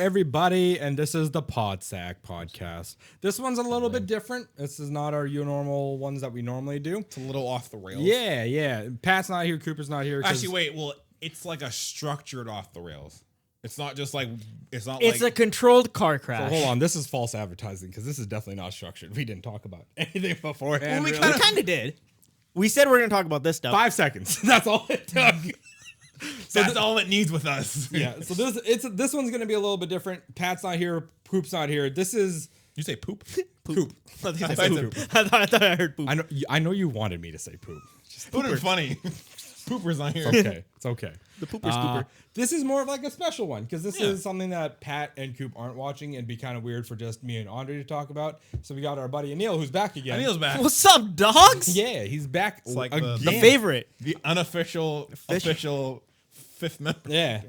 everybody, and this is the Podsack podcast. This one's a little bit different. This is not our normal ones that we normally do. It's a little off the rails. Yeah. Pat's not here. Cooper's not here. Actually, wait. Well, it's like a structured off the rails. It's not just like it's a controlled car crash. So hold on, this is false advertising because this is definitely not structured. We didn't talk about anything beforehand. Well, we kind of did. We said we are going to talk about this stuff. 5 seconds. That's all it took. So that's all it needs with us. Yeah. So this one's gonna be a little bit different. Pat's not here. Poop's not here. This is. You say poop? Poop. I thought I heard poop. I know you wanted me to say poop. It would have been funny. Pooper's not here. It's okay. The pooper scooper. This is more of like a special one because this is something that Pat and Coop aren't watching and be kind of weird for just me and Andre to talk about. So we got our buddy Anil who's back again. Anil's back. What's up, dogs? Yeah, he's back. It's like again. The favorite. The unofficial official fifth member. Yeah.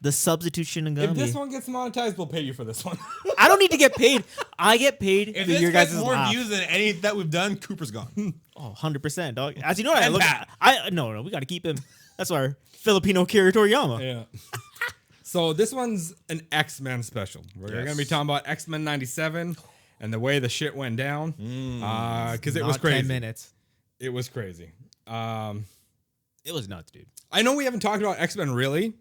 The substitute Shinigami. If this one gets monetized, we'll pay you for this one. I don't need to get paid. I get paid If for this your gets guys' more laugh. views than any that we've done, Cooper's gone. Oh, 100%, dog. As you know, I And look Pat. no, we got to keep him. That's our Filipino Kira Toriyama. Yeah. So this one's an Xmen special. We're going to be talking about Xmen 97 and the way the shit went down. Because it was Not crazy. 10 minutes. It was crazy. It was nuts, dude. I know we haven't talked about X-Men really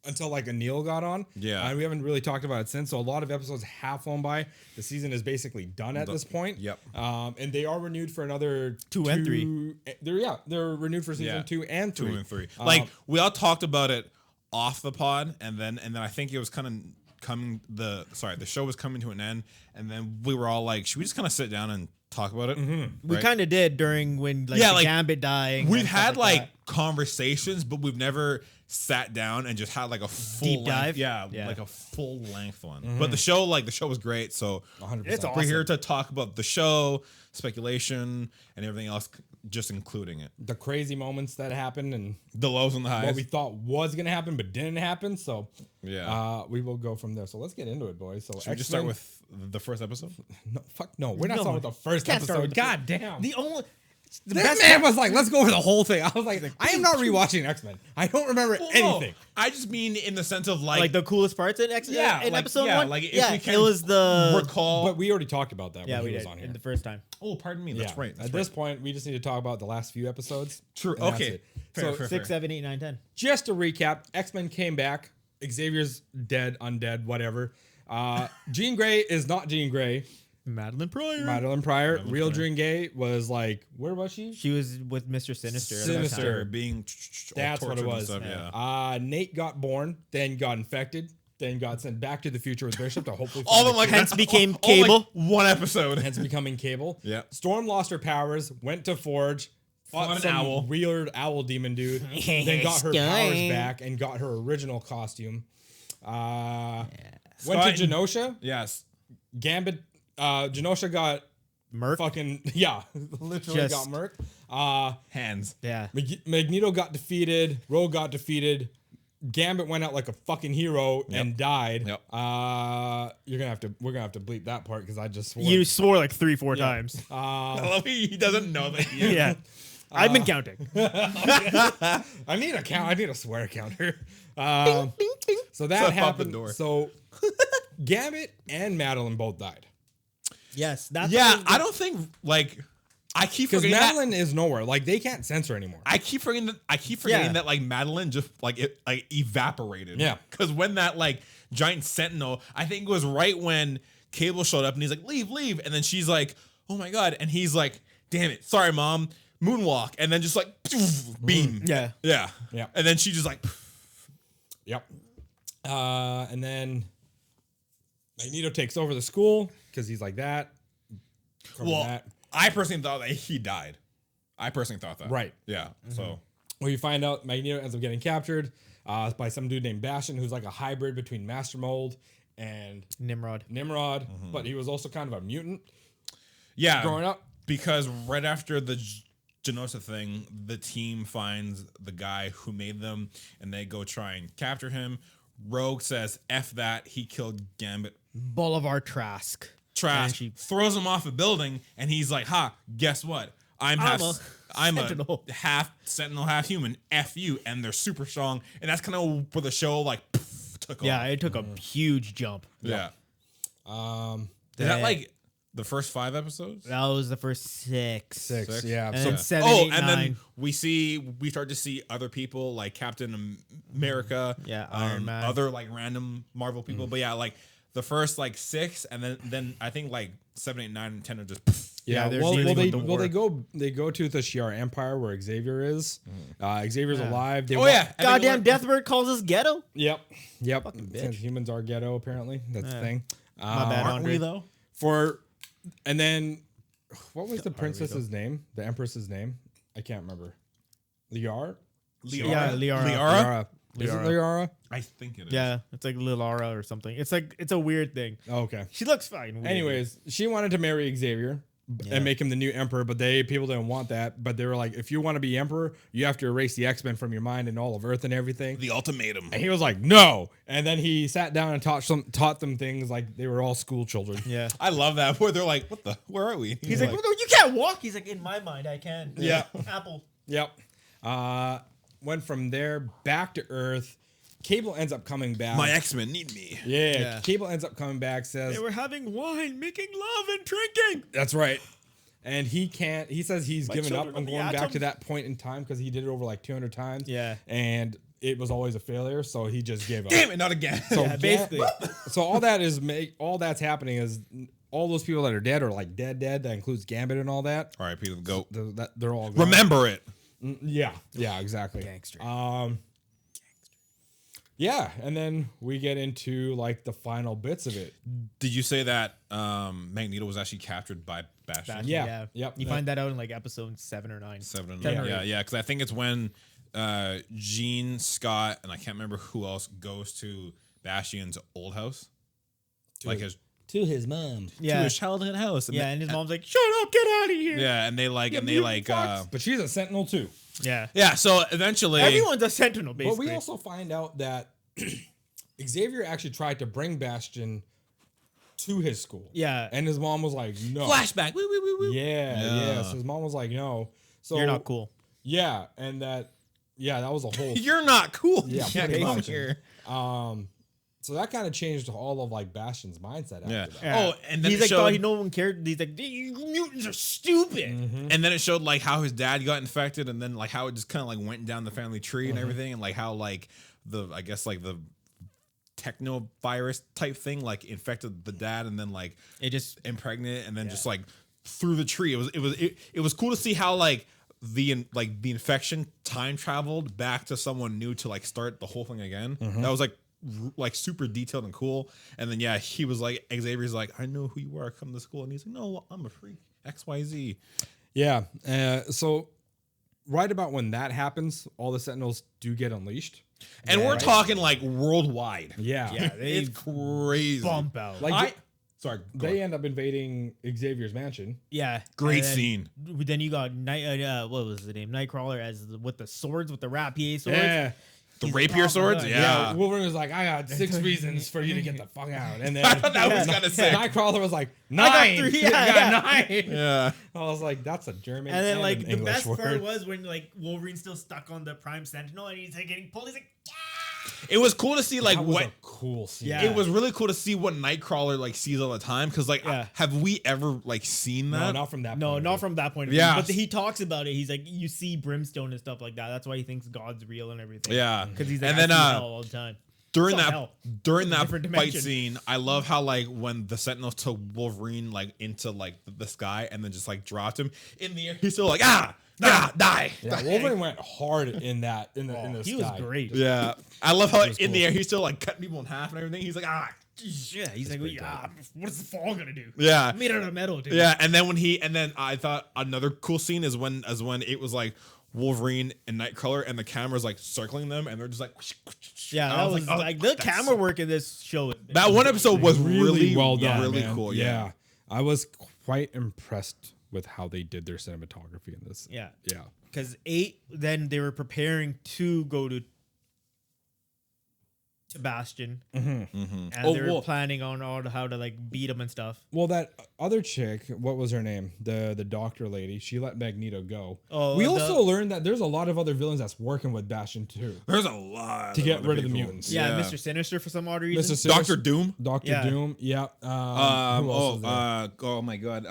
until like Anil got on. Yeah. And we haven't really talked about it since. So a lot of episodes have flown by. The season is basically done at this point. Yep. And they are renewed for another Two and three. They're renewed for season 2 and 3. 2 and 3. Like we all talked about it off the pod, and then I think it was kind of the show was coming to an end, and then we were all like, should we just kind of sit down and talk about it? We kind of did during when the Gambit dying. We've and had stuff like like conversations, but we've never sat down and just had like a full Deep length, dive? yeah, Yeah. like a full length one. But the show was great, so 100%. It's we're here to talk about the show, speculation, and everything else, just including it. The crazy moments that happened and The lows and the highs. what we thought was going to happen but didn't happen. So Yeah. we will go from there. So let's get into it, boys. So Should we just start with the first episode? No, we're not No. starting with the first Can't start episode. with the God damn. The only the This best man was like, let's go over the whole thing. I was like, I am not rewatching X-Men. I don't remember anything. I just mean in the sense of like the coolest parts in episode 1. Like if we can it was the recall. But we already talked about that when we he was did on here. in the first time. Oh, pardon me. That's right. At this point, we just need to talk about the last few episodes. True. And that's Okay. it. Fair, So fair. 6, 7, 8, 9, 10. just to recap, X-Men came back. Xavier's dead, undead, whatever. Jean Grey is not Jean Grey. Madeline Pryor. Madeline Pryor. Real Jean Grey was like, where was she? She was with Mr. Sinister. at that Sinister. time. being That's what it tortured and was. stuff, yeah. Nate got born, then got infected, then got sent back to the future with Bishop to hopefully All find of them like Hence became all like Cable. one episode. hence becoming Cable. Yeah. Storm lost her powers, went to Forge, fought Fought an some owl. weird owl demon dude, then got her powers back and got her original costume. Went Scott- to Genosha. Yes. Gambit. Genosha got Merc. fucking literally Just- got Merc. Hands. Yeah. Magneto got defeated. Rogue got defeated. Gambit went out like a fucking hero and died. Yep. We're gonna have to bleep that part because I just swore. You swore like 3-4 times. I love he doesn't know that. Yeah. I've been counting. I need a count. I need a swear counter. So that Step out the happened. door. So Gambit and Madeline both died Yes. That's Yeah, I don't think like I keep because forgetting that. Madeline is nowhere. Like they can't censor anymore. I keep forgetting Yeah. that like Madeline just like it like evaporated. Yeah. Because when that like giant sentinel, I think it was right when Cable showed up and he's like, leave. And then she's like, oh my God. And he's like, damn it. Sorry, Mom. Moonwalk. And then just like beam. Yeah. Yeah. Yeah. And then she just like Yep. And then Magneto takes over the school because he's like that. Cover that. I personally thought that he died. I personally thought that. Right. Yeah. So Well, you find out Magneto ends up getting captured by some dude named Bastion, who's like a hybrid between Master Mold and Nimrod. but he was also kind of a mutant yeah. growing up. Because right after the Genosha thing, the team finds the guy who made them and they go try and capture him. Rogue says, F that, he killed Gambit. Bolivar Trask. Trash, And she- throws him off a building, and he's like, ha, guess what? I'm a a half Sentinel, half human. F you, and they're super strong, and that's kind of where the show like took Yeah, off. it took a huge jump. Yeah. Is that like the first 5 episodes? That was the first 6. Six. Yeah. And So then 7, 8, and 9. then we start to see other people like Captain America, Yeah, Iron Man. other like random Marvel people. But yeah, like the first like 6, and then I think like 7, 8, 9, and 10 are just. yeah. they're Well, dealing with the war. they go to the Shi'ar Empire where Xavier is. Xavier's Yeah. alive. They Oh yeah, Goddamn Deathbird calls us ghetto. Yep. bitch. Since humans are ghetto, apparently that's the thing. My bad, aren't we Andre. though? And then what was the princess's name? The empress's name? I can't remember. Liara. Yeah, Liara. Liara? Is it Liara? I think it is. Yeah, it's like Lilara or something. It's a weird thing. Oh, okay. She looks fine. Weird. Anyways, she wanted to marry Xavier and make him the new emperor, but people didn't want that. But they were like, if you want to be emperor, you have to erase the X-Men from your mind and all of Earth and everything. The ultimatum. And he was like, no. And then he sat down and taught them things like they were all school children. Yeah. I love that where they're like, what the? Where are we? He's like, well, no, you can't walk. He's like, in my mind, I can. Yeah. Apple. Yep. Went from there back to Earth. Cable ends up coming back. my X-Men need me. Yeah. Cable ends up coming back, says, They were having wine, making love, and drinking. that's right. And he says he's given up children on of the going back atom. to that point in time because he did it over like 200 times. Yeah. And it was always a failure, so he just gave up. Damn it, not again. So Yeah, basically. So all that's happening is all those people that are dead are like dead. That includes Gambit and all that. All right, Peter the Goat. They're all gone. Remember it. Yeah, exactly. Gangster. Yeah, and then we get into like the final bits of it. Did you say that Magneto was actually captured by Bastion? Bastion, Yeah. Yep. You find that out in like episode 7 or 9. 7 and 10 or 9. 8. Yeah, because I think it's when Jean, Scott, and I can't remember who else goes to Bastion's old house. Like his To his mom. to Yeah. his childhood house. And Yeah, they- and his mom's like, shut up, get out of here. yeah, and they like But she's a Sentinel too. Yeah. yeah, so eventually Everyone's a sentinel, basically. But we also find out that Xavier actually tried to bring Bastion to his school. Yeah. And his mom was like, no. flashback. Woo, woo, woo, woo. Yeah. So his mom was like, no. So You're not cool. Yeah, and that was a whole You're not cool. Yeah, You can't pretty come much. here. so that kind of changed all of like Bastion's mindset after Yeah. that. Yeah. Oh, and then he's it like, showed- no one cared. He's like, you mutants are stupid. And then it showed like how his dad got infected, and then like how it just kind of like went down the family tree Mm-hmm. and everything, and like how like the techno virus type thing like infected the dad, and then like It just impregnated, and then just like through the tree. It was cool to see how like the infection time traveled back to someone new to like start the whole thing again. Mm-hmm. That was like super detailed and cool. And then yeah, he was like, Xavier's like, I know who you are. Come to school, and he's like, no, I'm a freak. XYZ. Yeah. So right about when that happens, all the Sentinels do get unleashed. And we're Right. talking like worldwide. Yeah. yeah, they It's crazy. bump out. Like Sorry. they end up invading Xavier's mansion. yeah, Great and then- scene. Then you got what was the name? Nightcrawler with the swords, with the rapier swords. Yeah. The He's like, rapier oh my swords? God. Yeah. Wolverine was like, I got 6 reasons for you to get the fuck out. And then I thought that was kind of sick. Nightcrawler was like, 9. I got 3. Yeah, I got 9. Yeah. I was like, that's a German. And then like an the English best word. part was when like Wolverine's still stuck on the Prime Sentinel and he's like getting pulled. He's like, It was cool to see like that was what a cool scene. Yeah. it was really cool to see what Nightcrawler like sees all the time, because like Yeah. have we ever like seen No, that? not from that. no, point of not view. from that point of Yeah. view. But he talks about it. He's like, you see brimstone and stuff like that. That's why he thinks God's real and everything. Yeah. because he's like, And I then see hell all the time. during It's not that hell. during that Different fight dimension. scene, I love how like when the Sentinels took Wolverine like into like the sky and then just like dropped him in the air, he's still like die. Yeah, Wolverine went hard in that in the He sky. was great. Yeah, I love how in cool. the air he's still like cutting people in half and everything. He's like Yeah, he's like, what's the fall gonna do? yeah. Made out of metal, dude. Yeah, and then I thought another cool scene is when it was like Wolverine and Nightcrawler and the camera's like circling them and they're just like Yeah, and I that was oh, like the that's camera work in this show. that one episode was really well done, really man. cool. Yeah, I was quite impressed with how they did their cinematography in this. Yeah, Yeah. because 8, then they were preparing to go to to Bastion, Mm-hmm. and Oh, they're well. planning on how to like beat him and stuff. Well, that other chick, what was her name? The doctor lady. She let Magneto go. Oh, we the- also learned that there's a lot of other villains that's working with Bastion too. There's a lot To get other rid of the people. mutants. Yeah, Mr. Sinister for some odd reason. Mr. Doctor Doom. Doctor Yeah. Doom. Yeah. Who else is there? Oh my god.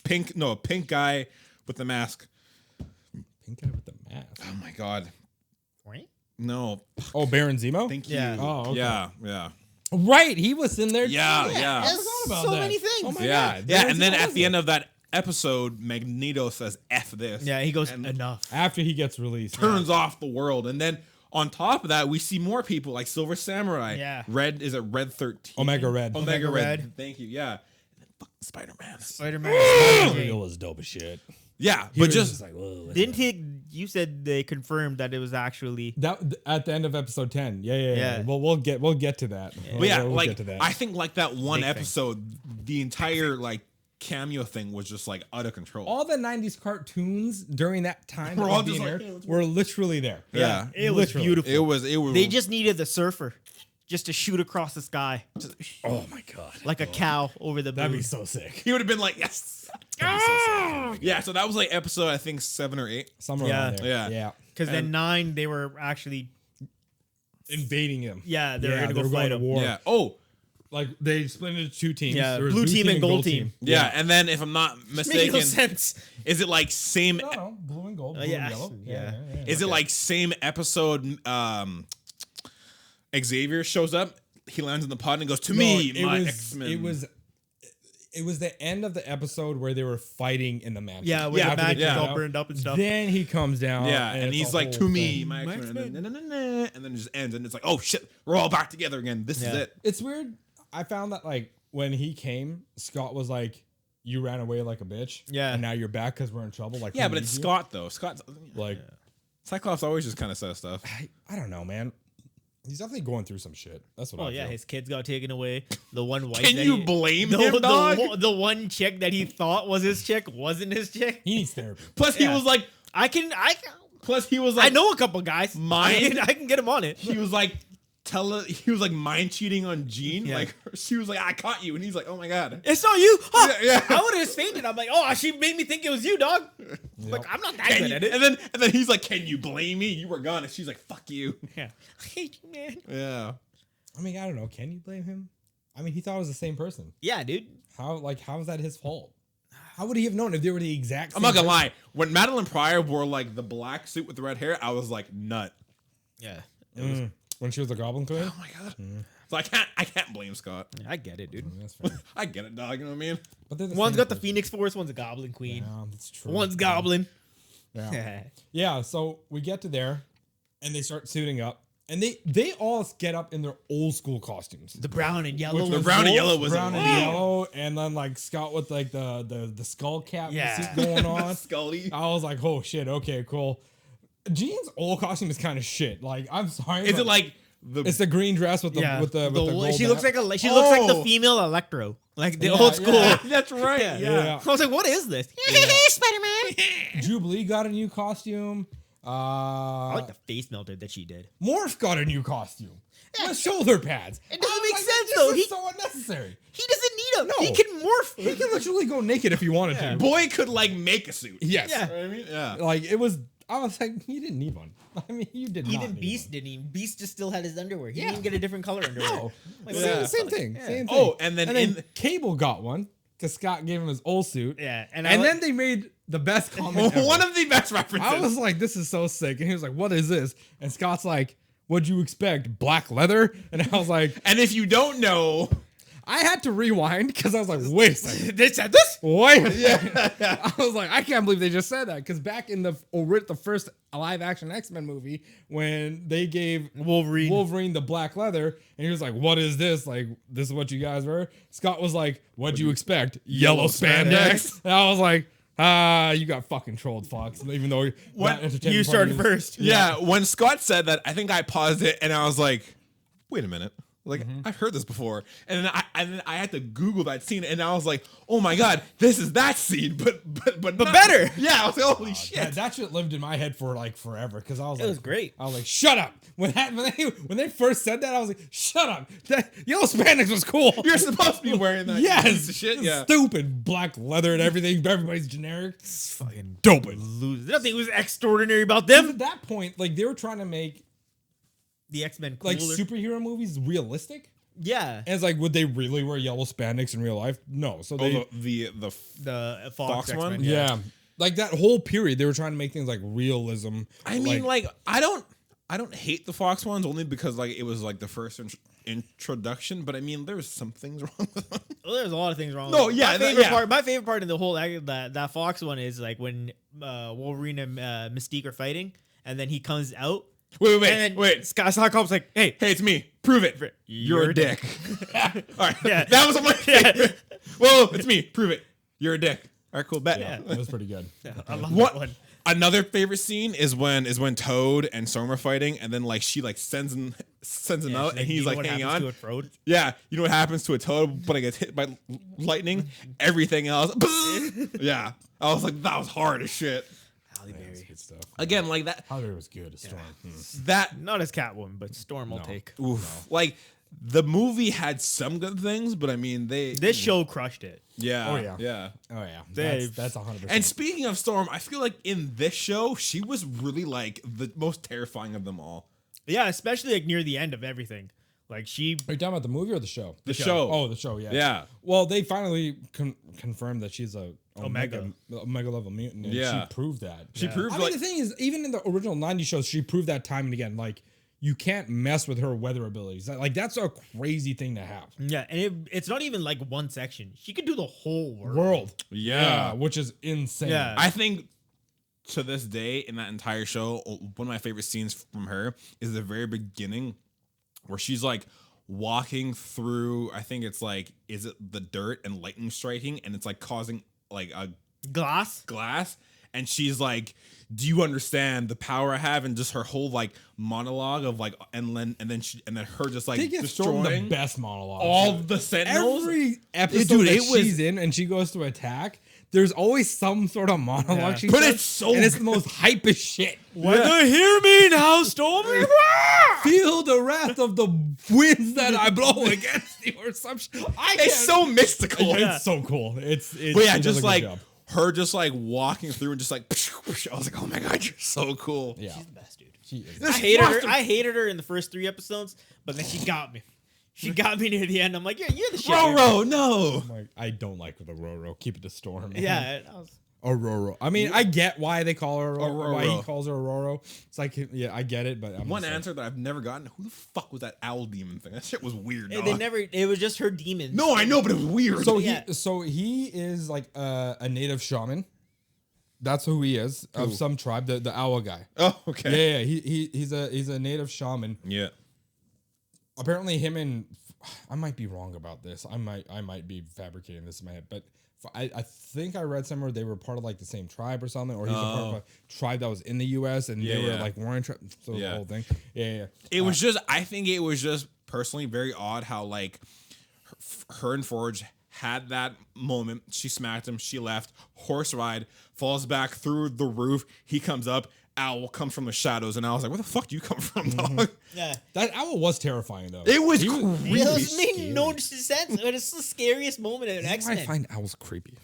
Pink guy with the mask. Pink guy with the mask. Oh my god. Right? No. Oh, Baron Zemo. Thank Yeah. you. Oh, okay. Yeah. Right, he was in there. Yeah, too. yeah. I forgot about so that. many things. Oh my Yeah. god. Yeah. Baron And then Zemo at was the it. end of that episode, Magneto says F this. Yeah, he goes And enough. after he gets released, turns off the world. And then on top of that, we see more people like Silver Samurai. Yeah. Red, is it Red 13? Omega Red. Omega Red. Red. Thank you. Yeah. And then fucking Spider-Man. Spider-Man. It was dope as shit. Yeah. He But was just like, whoa. Didn't he? You said they confirmed that it was actually. That at the end of episode 10. Yeah. Yeah. Well, we'll get to that. But yeah, We'll like get to that. I think like that one Big thing. episode, the entire like cameo thing was just like out of control. all the 90s cartoons during that time We're that all was just being like, aired "Hey, let's were literally there. Yeah. It was Literally. beautiful. it was. They just needed the surfer just to shoot across the sky Oh my god. like a cow over the That'd moon. be so sick. he would have been like yes. Yeah. So that was like episode I think 7 or 8. Somewhere Yeah. around there. Yeah. Yeah. Because then And- 9 they were actually Invading them. they were gonna they go were fight going to him. war. Yeah. Oh. Like they split into two teams. Yeah, There was blue team and gold team. Yeah. And then if I'm not Making no mistaken, sense. is it like same? No, blue and gold. Blue yeah. and yellow. Yeah. Is it like same episode? Xavier shows up. He lands in the pod and goes to me, it my was, X-Men. It was the end of the episode where they were fighting in the mansion. Yeah, where Yeah, the magic yeah. all burned up and stuff. Then he comes down. Yeah, and it's he's a like, whole to me, thing. my My X-Men, X-Men. and then it just ends, and it's like, oh shit, we're all back together again. This is Yeah. it. It's weird. I found that like when he came, Scott was like, "You ran away like a bitch." Yeah. and now you're back because we're in trouble. Like, Yeah, who but it's needs you? Scott though. Scott's Like, Cyclops always just kind of says stuff. I don't know, man. He's definitely going through some shit. That's what Oh I yeah, feel. his kids got taken away. The one wife. Can that you he- blame the, him, dog? the one chick that he thought was his chick wasn't his chick. He needs therapy. Plus, he Yeah. was like, I can. plus he was like, I know a couple guys. Mine? I can get him on it. he was like, he was like mind cheating on Jean. Yeah. Like she was like, I caught you, and he's like, oh my god. It's not you. Huh? Yeah, yeah. I would have just fainted. I'm like, oh, she made me think it was you, dog. Like, I'm not that Can good you- at it. and then he's like, can you blame me? You were gone, and she's like, fuck you. Yeah. I hate you, man. Yeah. I mean, I don't know. Can you blame him? I mean, he thought it was the same person. Yeah, dude. How is that his fault? How would he have known if they were the exact? I'm not gonna lie. When Madeline Pryor wore like the black suit with the red hair, I was like, nut. Yeah. When she was the Goblin Queen. Oh my god. So I can't blame Scott. I get it, dude. That's fair. I get it, dog. You know what I mean? But they're the One's same got the person. Phoenix Force, one's a Goblin Queen. Yeah, that's true. One's Goblin. Yeah. Yeah, so we get to there and they start suiting up. And they all get up in their old school costumes. The brown and yellow. Which The was brown and cool. yellow was brown and amazing. yellow, and then like Scott with like the skull cap Yeah. suit going on. Scully. I was like, oh shit, okay, cool. Jean's old costume is kind of shit. Like, I'm sorry. Is but it like the it's the green dress with the Yeah. with the gold she looks hat? like she looks like the Oh. female Electro, like the Yeah, old school. yeah. That's right. Yeah. Yeah. I was like, what is this? Spider-Man. Jubilee got a new costume. I like the face melter that she did. Morph got a new costume. With shoulder pads. It doesn't I was make like, sense, this though. is He- so unnecessary. He doesn't need them. No. He can morph. He can literally go naked if he wanted to. Boy could like make a suit. Yes. Yeah. You know what I mean? Yeah. Like it was. I was like, you didn't need one. I mean, you did not. Even need Beast one. didn't even. Beast just still had his underwear. He Yeah. didn't even get a different color underwear. No. Like, Yeah. Same thing. Yeah. Same thing. Oh, and then Cable got one because Scott gave him his old suit. Yeah, And then they made the best comment ever. one of the best references. I was like, this is so sick. And he was like, what is this? And Scott's like, what'd you expect? Black leather? And I was like, and if you don't know, I had to rewind because I was like, wait a second. they said this. Wait a second. I was like, I can't believe they just said that. Because back in the first live action X-Men movie, when they gave Wolverine the black leather, and he was like, what is this? Like, this is what you guys were? Scott was like, what'd you expect? Yellow spandex. And I was like, you got fucking trolled, Fox. Even though What? You started first. yeah, when Scott said that, I think I paused it and I was like, wait a minute. Like I've heard this before, and then I had to Google that scene, and I was like, oh my god, this is that scene, but better. Yeah, I was like, holy shit. That shit lived in my head for like forever because I was like, was great. I was like, shut up. When they first said that, I was like, shut up. That yellow spandex was cool. You're supposed to be wearing that. Yes, piece of shit. Yeah. Stupid black leather and everything. Everybody's generic. It's fucking Stupid. lose. Nothing was extraordinary about them. At that point, like they were trying to make The X-Men cooler. like superhero movies realistic. yeah. And it's like, would they really wear yellow spandex in real life? No. So they, The Fox X-Men, one? yeah. Like that whole period, they were trying to make things like realism. I mean, like I don't hate the Fox ones only because like it was like the first introduction, but I mean there's some things wrong with them. Well, there's a lot of things wrong. No, with it. yeah, My favorite part of the whole that Fox one is like when Wolverine and Mystique are fighting, and then he comes out. Wait. Cyclops like, hey, It's me. Prove it. You're a dick. All right. Yeah. That was my favorite. Well, it's me. Prove it. You're a dick. All right, cool. Bet. Yeah, that was pretty good. I love What? that one. Another favorite scene is when Toad and Storm are fighting, and then like she like sends him out, and he's like hanging on. Yeah, you know what happens to a Toad when it gets hit by lightning? Everything else. Yeah, I was like, that was hard as shit. Halle Berry. Good stuff. Again, like that. Halle Berry was good. Storm. That Not as Catwoman, but Storm I'll take. oof. Like the movie had some good things, but I mean This show crushed it. Yeah. Oh, yeah. Yeah. Oh yeah, Dave. that's 100%. And speaking of Storm, I feel like in this show, she was really like the most terrifying of them all. Yeah, especially like near the end of everything. Like she. Are you talking about the movie or the show? The show. Oh, the show. Yeah. Yeah. Well, they finally confirmed that she's a Omega level mutant. And Yeah. She proved that. She proved I mean, like the thing is, even in the original '90s shows, she proved that time and again. Like, you can't mess with her weather abilities. Like, that's a crazy thing to have. Yeah, and it's not even like one section. She could do the whole World. yeah. Which is insane. Yeah. I think to this day in that entire show, one of my favorite scenes from her is the very beginning where she's like walking through, I think it's like, is it the dirt and lightning striking, and it's like causing like a glass. and she's like, do you understand the power I have? And just her whole like monologue of like, and then her just like They give Storm the destroying best monologue. all the Sentinels. Every episode Dude, that it was- she's in and she goes to attack, there's always some sort of monologue Yeah. she But says, it's so and it's the most hypest shit. Whether hear me now, Storm. Feel the wrath of the winds that I blow against you, or some shit. It's so mystical. Yeah. It's so cool. It's But yeah, she does a just good like job. her just like walking through and just like, I was like, oh my god, you're so cool. Yeah, She's the best, dude. she is. I hated her in the first 3 episodes, but then she got me. She got me near the end. I'm like, yeah, you're the shit. Roro, no. I'm like, I don't like the Roro. Keep it to Storm. Yeah. I was, Aurora. I mean, I get why they call her Aurora. Why he Aurora. calls her Aurora. It's like, yeah, I get it, but I'm One just like- answer that I've never gotten: who the fuck was that owl demon thing? That shit was weird. they dog. never. It was just her demons. No, I know, but it was weird. So Yeah. he is like a native shaman. That's who he is of some tribe, the owl guy. oh, okay. Yeah. He's a native shaman. Yeah. Apparently, him and I might be wrong about this. I might be fabricating this in my head, but I think I read somewhere they were part of like the same tribe or something, or he's a part of a tribe that was in the U.S. and they were like warring tribe. So the whole thing. Yeah. It was just. I think it was just personally very odd how like her and Forge had that moment. She smacked him. She left. Horse ride, falls back through the roof. He comes up. Owl comes from the shadows, and I was like, "Where the fuck do you come from, dog?" Yeah. That owl was terrifying though. It was He creepy. It made no sense. It's the scariest moment in I X-Men. find owls creepy.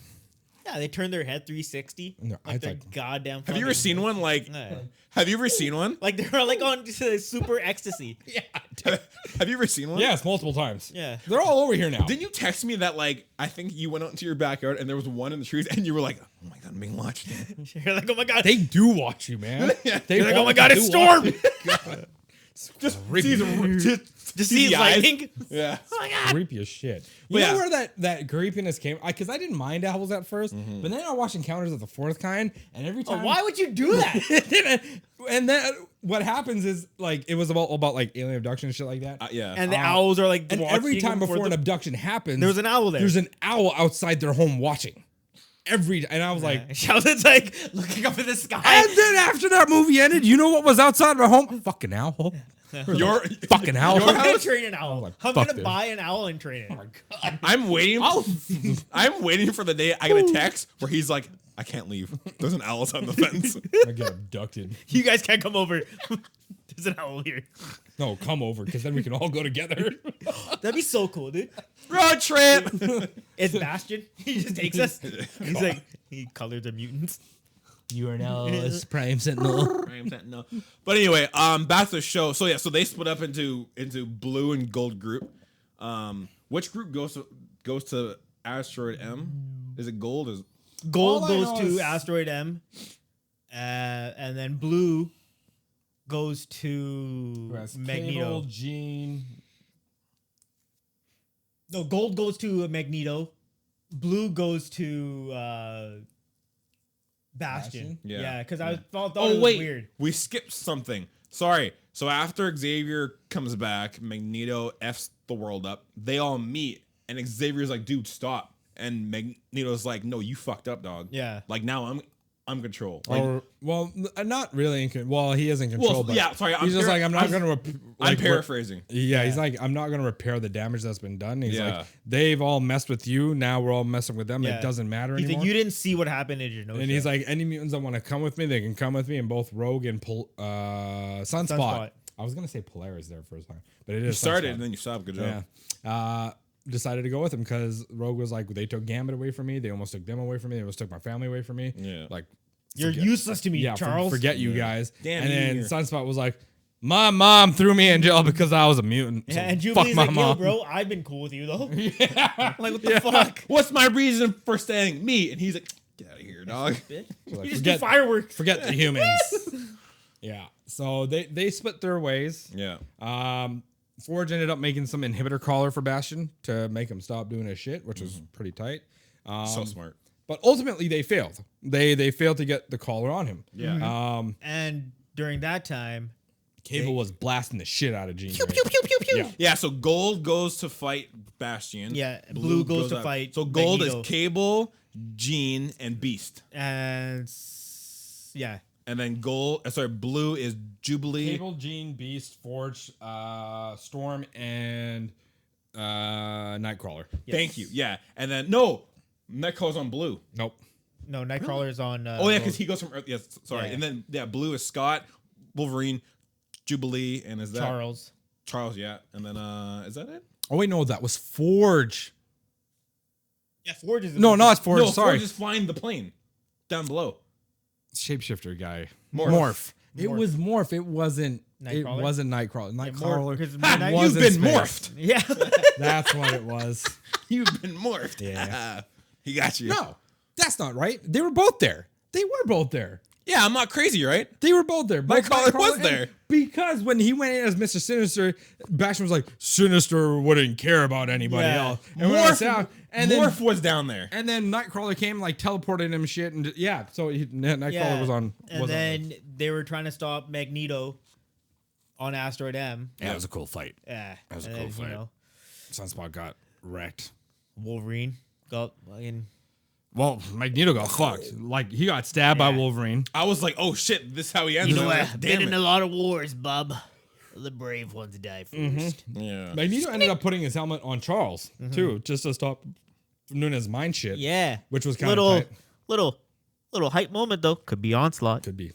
Yeah, they turn their head 360. No, like I they're like- goddamn. Have you ever seen one? Like, Yeah. have you ever seen one? Like they're like on super ecstasy. Yeah. Have you ever seen one? Yes, multiple times. Yeah. They're all over here now. Didn't you text me that like I think you went out into your backyard and there was one in the trees and you were like, "Oh my god, I'm being watched." You're like, oh my god. They do watch you, man. Yeah. They You're like, oh my watch- god, do it's watch Storm. you. Just creepy. Just see the eyes. lightning. Yeah. Oh my god. Creepy as shit. You But know yeah. where that creepiness came? Because I didn't mind owls at first, but then I watched Encounters of the Fourth Kind, and every Oh, time. why would you do that? And then what happens is like it was about like alien abduction and shit like that. Yeah. And the owls are like, And every watching time them before an the- abduction happens, There was an owl there. There's an owl outside their home watching. And I was like, Sheldon's like looking up at the sky. and then after that movie ended, you know what was outside my home? A fucking owl. Your fucking owl. I'm gonna train an owl. like, I'm fuck gonna this. buy an owl and train it. I'm waiting. I'm waiting for the day I get a text where he's like, I can't leave. There's an owl on the fence. I get abducted. You guys can't come over. There's an owl here. No, come over because then we can all go together. That'd be so cool, dude. Road trip. It's Bastion. He just takes us. He's like, he colored the mutants. You are now a Prime Sentinel. No. But anyway, back to the show. So yeah, so they split up into blue and gold group. Which group goes to Asteroid M? Is it gold? Is Gold All I goes know to is- Asteroid M, and then blue goes to Magneto. Cable, Jean. No, gold goes to Magneto. Blue goes to Bastion. Bastion? Yeah. Because I thought it Oh was wait, weird. we skipped something. Sorry. So after Xavier comes back, Magneto f's the world up. They all meet, and Xavier's like, "Dude, stop!" And Magneto's like, "No, you fucked up, dog. Yeah. Like now I'm control." Like, Or well, not really in control. Well, he is in control. Well, but yeah, sorry, he's just like, I'm not gonna. I'm paraphrasing. Yeah, he's like, I'm not gonna repair the damage that's been done. He's Yeah. like, they've all messed with you. Now we're all messing with them. Yeah. It doesn't matter He's anymore. like, you didn't see what happened in your nose. And he's like, any mutants that want to come with me, they can come with me. And both Rogue and Sunspot. Sunspot. I was gonna say Polaris there for a time, but it You is started Sunspot. and then you stopped. Good job. Yeah. Decided to go with him because Rogue was like, they took Gambit away from me. They almost took them away from me. They almost took my family away from me. Yeah. Like, you're forget- useless to me, yeah, Charles. forget you guys. Damn and you then here. Sunspot was like, my mom threw me in jail because I was a mutant. Yeah, So and fuck Jubilee's my like, yo, mom. bro, I've been cool with you though. Yeah. Like, what the fuck? What's my reason for staying me? And he's like, get out of here, dog. Bitch. Like, You just do fireworks. Forget the humans. Yeah. So they split their ways. Yeah. Forge ended up making some inhibitor collar for Bastion to make him stop doing his shit, which Mm-hmm. was pretty tight. So smart. But ultimately, they failed. They failed to get the collar on him. Yeah. And during that time, Cable was blasting the shit out of Jean. pew, Grey. pew, pew, pew, pew. Yeah. Yeah, so gold goes to fight Bastion. Yeah, blue goes to out. fight So gold Magneto. is Cable, Jean, and Beast. And yeah. And then blue is Jubilee. Cable, Jean, Beast, Forge, Storm, and Nightcrawler. Thank you. Yeah. And then Nightcrawler's on blue. Nope. No, Nightcrawler's on. Oh yeah, gold. because he goes from Earth. Yes, sorry. Yeah. And then blue is Scott, Wolverine, Jubilee, and is that Charles. Charles, yeah. And then is that it? Oh wait, no, that was Forge. Yeah, Forge is. No, not Forge. No, sorry, Forge is flying the plane down below. shapeshifter guy. Morph. It was Morph. It wasn't. Nightcrawler? It wasn't Nightcrawler. Nightcrawler. Because You've been space. morphed. Yeah. That's what it was. You've been morphed. Yeah. He got you. No, that's not right. They were both there. They were both there. Yeah, I'm not crazy, right? They were both there. Both Nightcrawler was and- there. because when he went in as Mr. Sinister, Bastion was like, Sinister wouldn't care about anybody Yeah. else. And when I was out, and then Morph was down there. and then Nightcrawler came, like teleported him shit, and yeah. So Nightcrawler was on. And was then they were trying to stop Magneto on Asteroid M. yeah, it was a cool fight. Yeah. That was a And cool then, fight. You know, Sunspot got wrecked. Wolverine got fucking. Well, Magneto got fucked. Like he got stabbed by Yeah. Wolverine. I was like, oh shit, this is how he ends. You know, it. I've been in a lot of wars, bub. The brave ones die 1st Yeah. Magneto ended up putting his helmet on Charles too, just to stop from doing his mind shit. Yeah. which was kind of little, tight. little hype moment though. Could be Onslaught. Could be.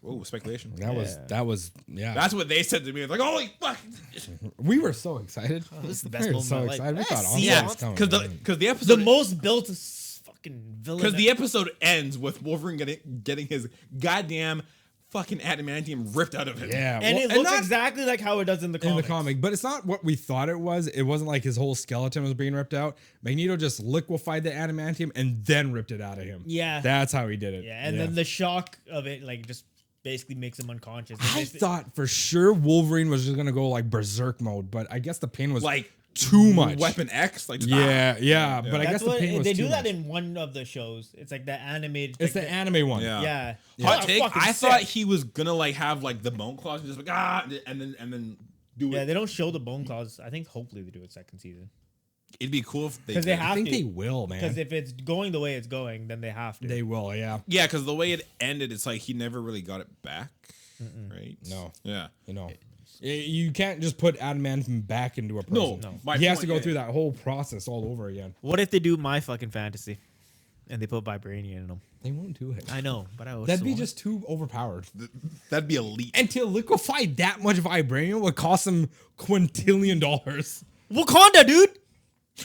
Oh, speculation. That was yeah. That's what they said to me. Like, holy fuck. We were so excited. This is the best We were moment so of my life. excited. We Yeah, thought see, Onslaught yeah, was coming. Because man. the The episode most built fucking villain. because the episode ends with Wolverine getting his goddamn fucking adamantium ripped out of him. yeah, and well, it looks not exactly like how it does in the in comics. the comic, but it's not what we thought it was. It wasn't like his whole skeleton was being ripped out. Magneto just liquefied the adamantium and then ripped it out of him. Yeah. That's how he did it. Yeah, and then the shock of it, like, just basically makes him unconscious. I thought for sure Wolverine was just gonna go like berserk mode, but I guess the pain was Like too much. Weapon X. Like Yeah, but I guess that's the what pain was they too do that much. in one of the shows. It's like the animated. It's like the anime one. Yeah. Yeah. Hot Oh, take. fucking I sick. thought he was gonna like have like the bone claws, just like and then do Yeah, it. they don't show the bone claws. I think hopefully they do it second season. It'd be cool if they. 'Cause they did. have I think to. they will, man. Because if it's going the way it's going, then they have to. They will, yeah. Yeah, because the way it ended, it's like he never really got it back, right? No. Yeah. You know. You can't just put adamantium back into a person. No. He has to go through that whole process all over again. What if they do my fucking fantasy, and they put vibranium in them? They won't do it. I know, but I was. That'd be just too overpowered. That'd be elite. And to liquefy that much vibranium would cost them $quintillion. Wakanda, dude.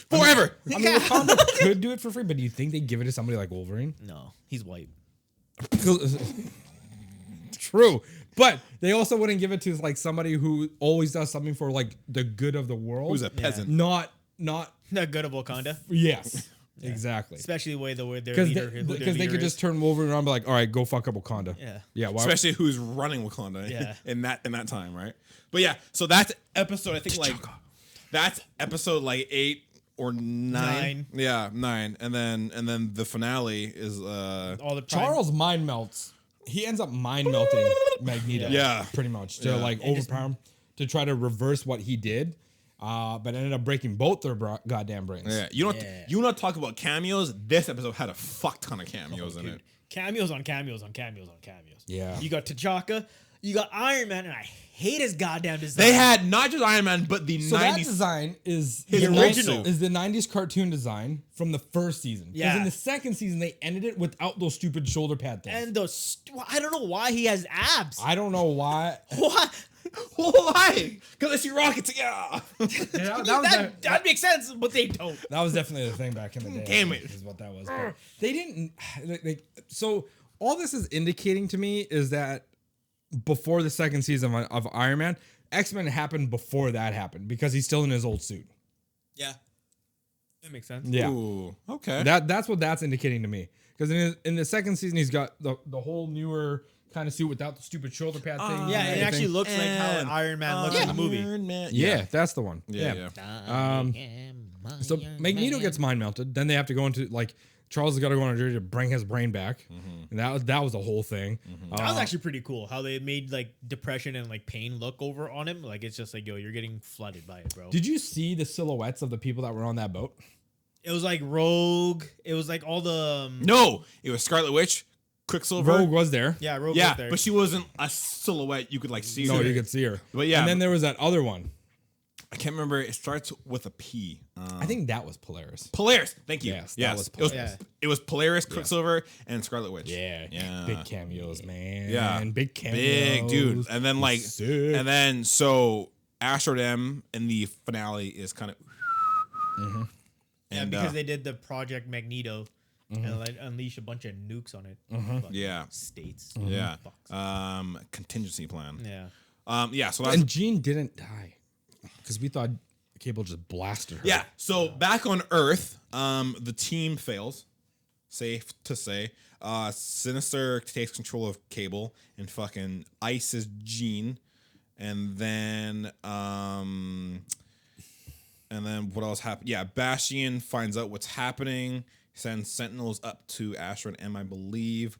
Forever. I mean, Wakanda could do it for free, but do you think they'd give it to somebody like Wolverine? No, he's white. True. But they also wouldn't give it to like somebody who always does something for like the good of the world. Who's a peasant? Not Not good of Wakanda, yes. Exactly. especially the way their Because leader. they could just turn Wolverine around and be like, all right, go fuck up Wakanda. Yeah. Yeah. Why? Especially who's running Wakanda in that time, right? But yeah, so that's episode, I think that's episode like 8 or 9. Yeah, 9. And then the finale is all the Charles mind melts. He ends up mind melting Magneto. Yeah. Pretty much to like overpower him to try to reverse what he did. But ended up breaking both their goddamn brains. Yeah, you don't talk about cameos. This episode had a fuck ton of cameos in it. Cameos on cameos on cameos on cameos. Yeah. You got T'Chaka, you got Iron Man, and I hate his goddamn design. They had not just Iron Man, but the So that 90s. design is His the original. is the 90s cartoon design from the first season. Because Yeah. in the second season they ended it without those stupid shoulder pad things. and I don't know why he has abs. I don't know why. What? Why? Because I see rockets. Yeah. That makes sense, but they don't. That was definitely the thing back in the day. Damn it. Is what that was. But they didn't. So all this is indicating to me is that before the second season of Iron Man, X-Men happened before that happened because he's still in his old suit. Yeah, that makes sense. Yeah. Ooh, okay. That's what that's indicating to me. Because in the second season, he's got the whole newer kind of suit without the stupid shoulder pad thing. Yeah, it actually looks like how And Iron Man looks in the movie. Iron Man. Yeah, that's the one. Yeah. So Magneto gets mind melted. Then they have to go into like Charles has got to go on a journey to bring his brain back, and that was the whole thing. That was actually pretty cool. How they made like depression and like pain look over on him. Like it's just like, yo, you're getting flooded by it, bro. Did you see the silhouettes of the people that were on that boat? It was like Rogue. It was like all the No, it was Scarlet Witch, Quicksilver. Rogue was there. yeah, Rogue. Yeah, was there. but she wasn't a silhouette. You could like see No, her. you could see her. But yeah, and then there was that other one. I can't remember. It starts with a P. I think that was Polaris. Polaris. Thank you. Yes, that was It was, Polaris. it was Polaris, Quicksilver, and Scarlet Witch. Yeah. Big cameos, man. Yeah. Big cameos. Big dude. And then like, Sick. and then so Astro M in the finale is kind of. yeah, And because they did the Project Magneto and like unleash a bunch of nukes on it. Fucking Yeah. states. yeah, Fucks. contingency plan. Yeah. Yeah. So that's And Jean didn't die because we thought Cable just blasted her. yeah. So back on Earth, the team fails. Safe to say. Sinister takes control of Cable and fucking ices Jean, and then what else happened? Yeah, Bastion finds out what's happening. Sends Sentinels up to Asher and M, I believe.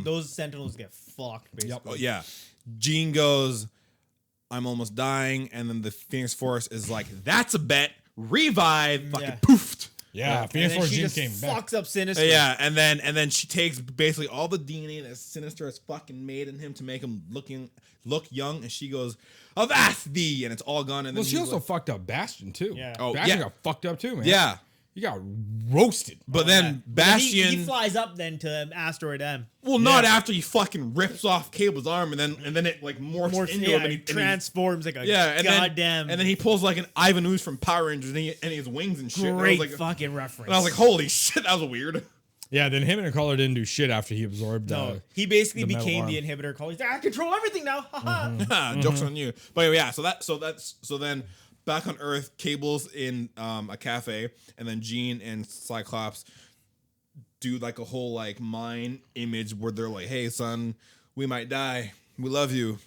Those Sentinels get fucked. Basically. Oh yeah, Jean goes, "I'm almost dying," and then the Phoenix Force is like, "That's a bet." Revive, fucking Yeah. poofed. Yeah. And Phoenix then Force she Jean just came back. fucks up Sinister. Yeah, and then she takes basically all the DNA that Sinister has fucking made in him to make him look young, and she goes, "Avast thee!" and it's all gone. And then Well, she he's also like- fucked up Bastion too. Yeah. Oh, Bastion yeah. got fucked up too, man. yeah, He got roasted. but Yeah. then But then Bastion. he flies up then to Asteroid M. well, not after he fucking rips off Cable's arm, and then it like morphs into him, and he transforms like a and goddamn. then he pulls like an Ivan Ooze from Power Rangers, and his wings and shit. And I was great like, fucking reference. and I was like, holy shit, that was weird. Yeah, then him and Color didn't do shit after he absorbed. no, he basically the metal became the arm. inhibitor. Call. He's like, I control everything now. Haha. Jokes on you. But yeah, so then back on Earth, Cable's in a cafe, and then Jean and Cyclops do like a whole like mind image where they're like, "Hey, son, we might die. We love you.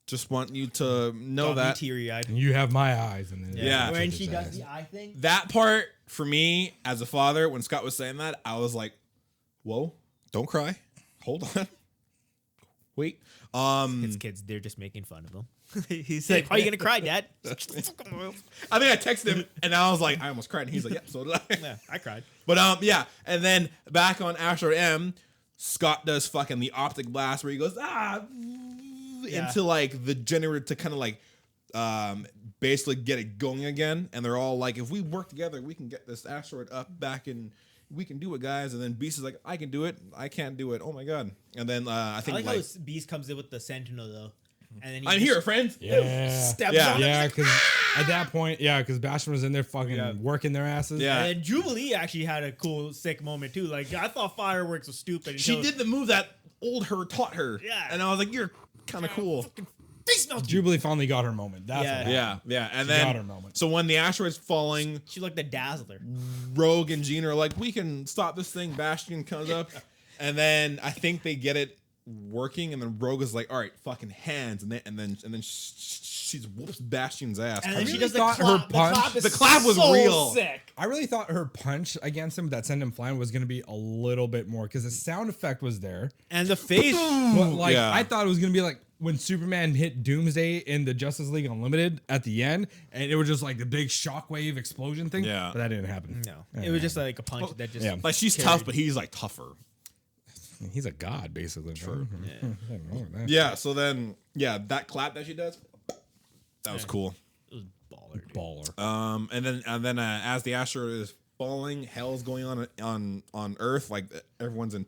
Just want you to know that." teary eyed. And you have my eyes. And then Yeah. When she does the eye thing. That part for me as a father, when Scott was saying that, I was like, "Whoa, don't cry. Hold on. Wait." His kids, they're just making fun of him. He's like, "Why are you gonna cry, Dad?" I think I texted him, and I was like, I almost cried, and he's like, "Yep, so did I." Yeah, I cried. But yeah, and then back on Astro M, Scott does fucking the optic blast where he goes, into like the generator to kind of like basically get it going again. And they're all like, if we work together, we can get this asteroid up back and we can do it, guys. And then Beast is like, I can do it. I can't do it. Oh my god. And then I think like how Beast comes in with the Sentinel though. And then I'm here, friends. Yeah. Steps on him. Yeah, because at that point, because Bastion was in there fucking working their asses. Yeah. And Jubilee actually had a cool, sick moment too. Like I thought fireworks was stupid. She did the move that old her taught her. Yeah. And I was like, you're kind of cool. Jubilee finally got her moment. That's what happened. Yeah. And She then got her moment. so when the asteroid's falling, She looked the Dazzler. Rogue and Jean are like, we can stop this thing. Bastion comes up, and then I think they get it working, and then Rogue is like, all right, fucking hands, and then she whoops Bastion's ass. And I then really she does the thought clap. her punch- The the clap was so real. sick. I really thought her punch against him that sent him flying was going to be a little bit more because the sound effect was there. And the face. But like Yeah. I thought it was going to be like when Superman hit Doomsday in the Justice League Unlimited at the end, and it was just like the big shockwave explosion thing. Yeah. But that didn't happen. No, it was just like a punch that just. Yeah. Like she's carried. tough, but he's like tougher. He's a god, basically. True. Yeah. So then, that clap that she does, that was cool. It was baller. Dude. Baller. And then as the asteroid is falling, hell's going on Earth. Like everyone's in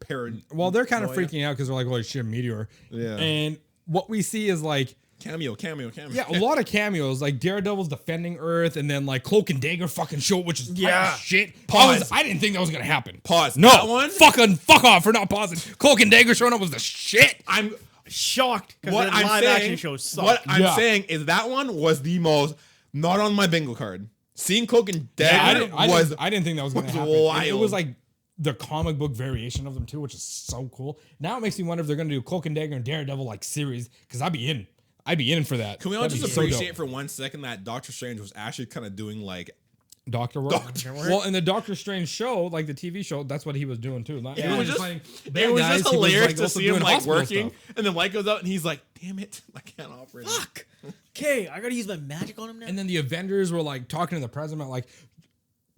Well, they're kind of freaking out because they're like, "Holy shit, meteor!" Yeah. And what we see is like, cameo. yeah, a lot of cameos. Like Daredevil's defending Earth, and then like Cloak and Dagger fucking show, which is tight as shit. Pause. I didn't think that was gonna happen. Pause. No, That one? fuck off for not pausing. Cloak and Dagger showing up was the shit. I'm Shocked because what the I'm live saying. action show sucked. What I'm Yeah. saying is that one was the most not on my bingo card. Seeing Cloak and Dagger I didn't think that was gonna was happen. And it wild. was like the comic book variation of them too, which is so cool. Now it makes me wonder if they're gonna do Cloak and Dagger and Daredevil like series because I'd be in for that. Can we all That'd just be so dope. appreciate for 1 second that Doctor Strange was actually kind of doing like Doctor work. Well, in the Doctor Strange show, like the TV show, that's what he was doing too. Not, Yeah. he It was just just- playing it bad was guys, just he was, hilarious like, to also see him doing like hospital working, stuff. and then light goes out, and he's like, "Damn it, I can't operate." Fuck. Okay, I gotta use my magic on him now. And then the Avengers were like talking to the president, like,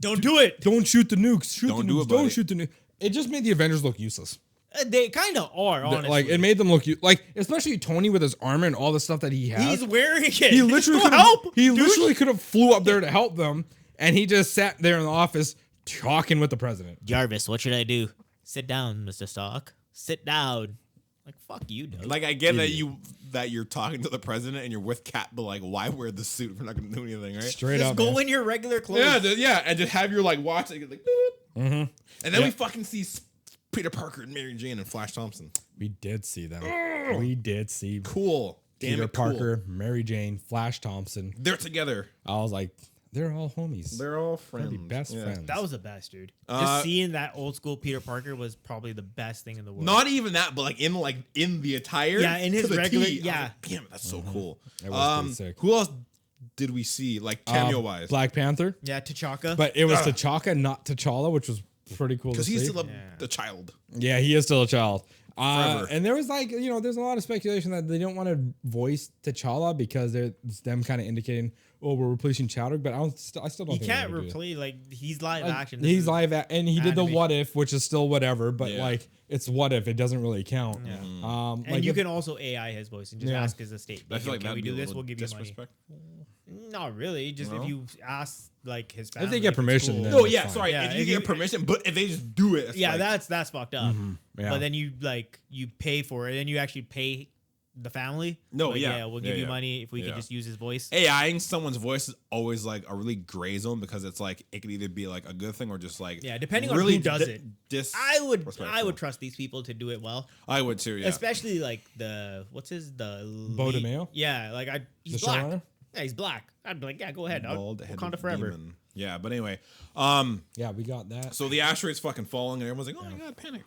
Don't do it. "Don't shoot the nukes. Shoot Don't the do nukes. it, buddy." Don't shoot the nukes." It just made the Avengers look useless. They kind of are, honestly. Like it made them look like, especially Tony with his armor and all the stuff that he has. He's wearing it. He literally Go could have. help. He dude. literally could have flew up there to help them, and he just sat there in the office talking with the president. Jarvis, what should I do? Sit down, Mr. Stark. Sit down. Like fuck you, dude. Like I get that you're talking to the president and you're with Cap, but like, why wear the suit if we're not gonna do anything, right? Straight just up, go man. in your regular clothes. Yeah, and just have your like watch it, like, and then Yeah. we fucking see Peter Parker and Mary Jane and Flash Thompson. We did see them. We did see Cool. Damn Peter it, cool. Parker, Mary Jane, Flash Thompson. They're together. I was like, they're all homies. They're all They're friends. the best friends. That was the best, dude. Uh, Just seeing that old school Peter Parker was probably the best thing in the world. Not even that, but like in the attire. Yeah, in his to the regular- T. I was yeah. like, damn, that's so cool. It was pretty sick. Who else did we see? Like cameo wise, Black Panther, Yeah, T'Chaka. but it was T'Chaka, not T'Challa, which was pretty cool to because see. he's still the child. Yeah, he is still a child. Forever. And there was like, there's a lot of speculation that they don't want to voice T'Challa because it's them kind of indicating, oh, we're replacing Chadwick, but I still don't he think can't they're gonna do that. replay like he's live action. This He's is- live, and he did the anime. what if, which is still whatever, but Yeah. like it's what if, it doesn't really count. Yeah. And And you can also AI his voice and just Yeah. ask his estate. I feel like can that'd we be do a this? little We'll give you money. disrespectful. Not really. Just No? if you ask like his family. If they get it's permission, cool. then- Oh that's yeah, fine. sorry. Yeah, if you if get you- permission, but if they just do it, it's Yeah, like, that's fucked up. Yeah. But then you pay for it, and you actually pay the family. No, Like, yeah. we'll give Yeah, you yeah. money if we Yeah. can just use his voice. AIing someone's voice is always like a really gray zone because it's like it could either be like a good thing or just like Yeah, depending on really who does it. I would disrespectful. trust these people to do it well, I would too. Yeah. especially like the Bo lead- DeMayo? Yeah, like he's The black. showrunner? Yeah, he's black. I'd be like, yeah, go ahead. Bald-headed Wakanda forever. demon. Yeah, but anyway, Yeah, we got that. so the asteroid's fucking falling and everyone's like, oh my god, panic.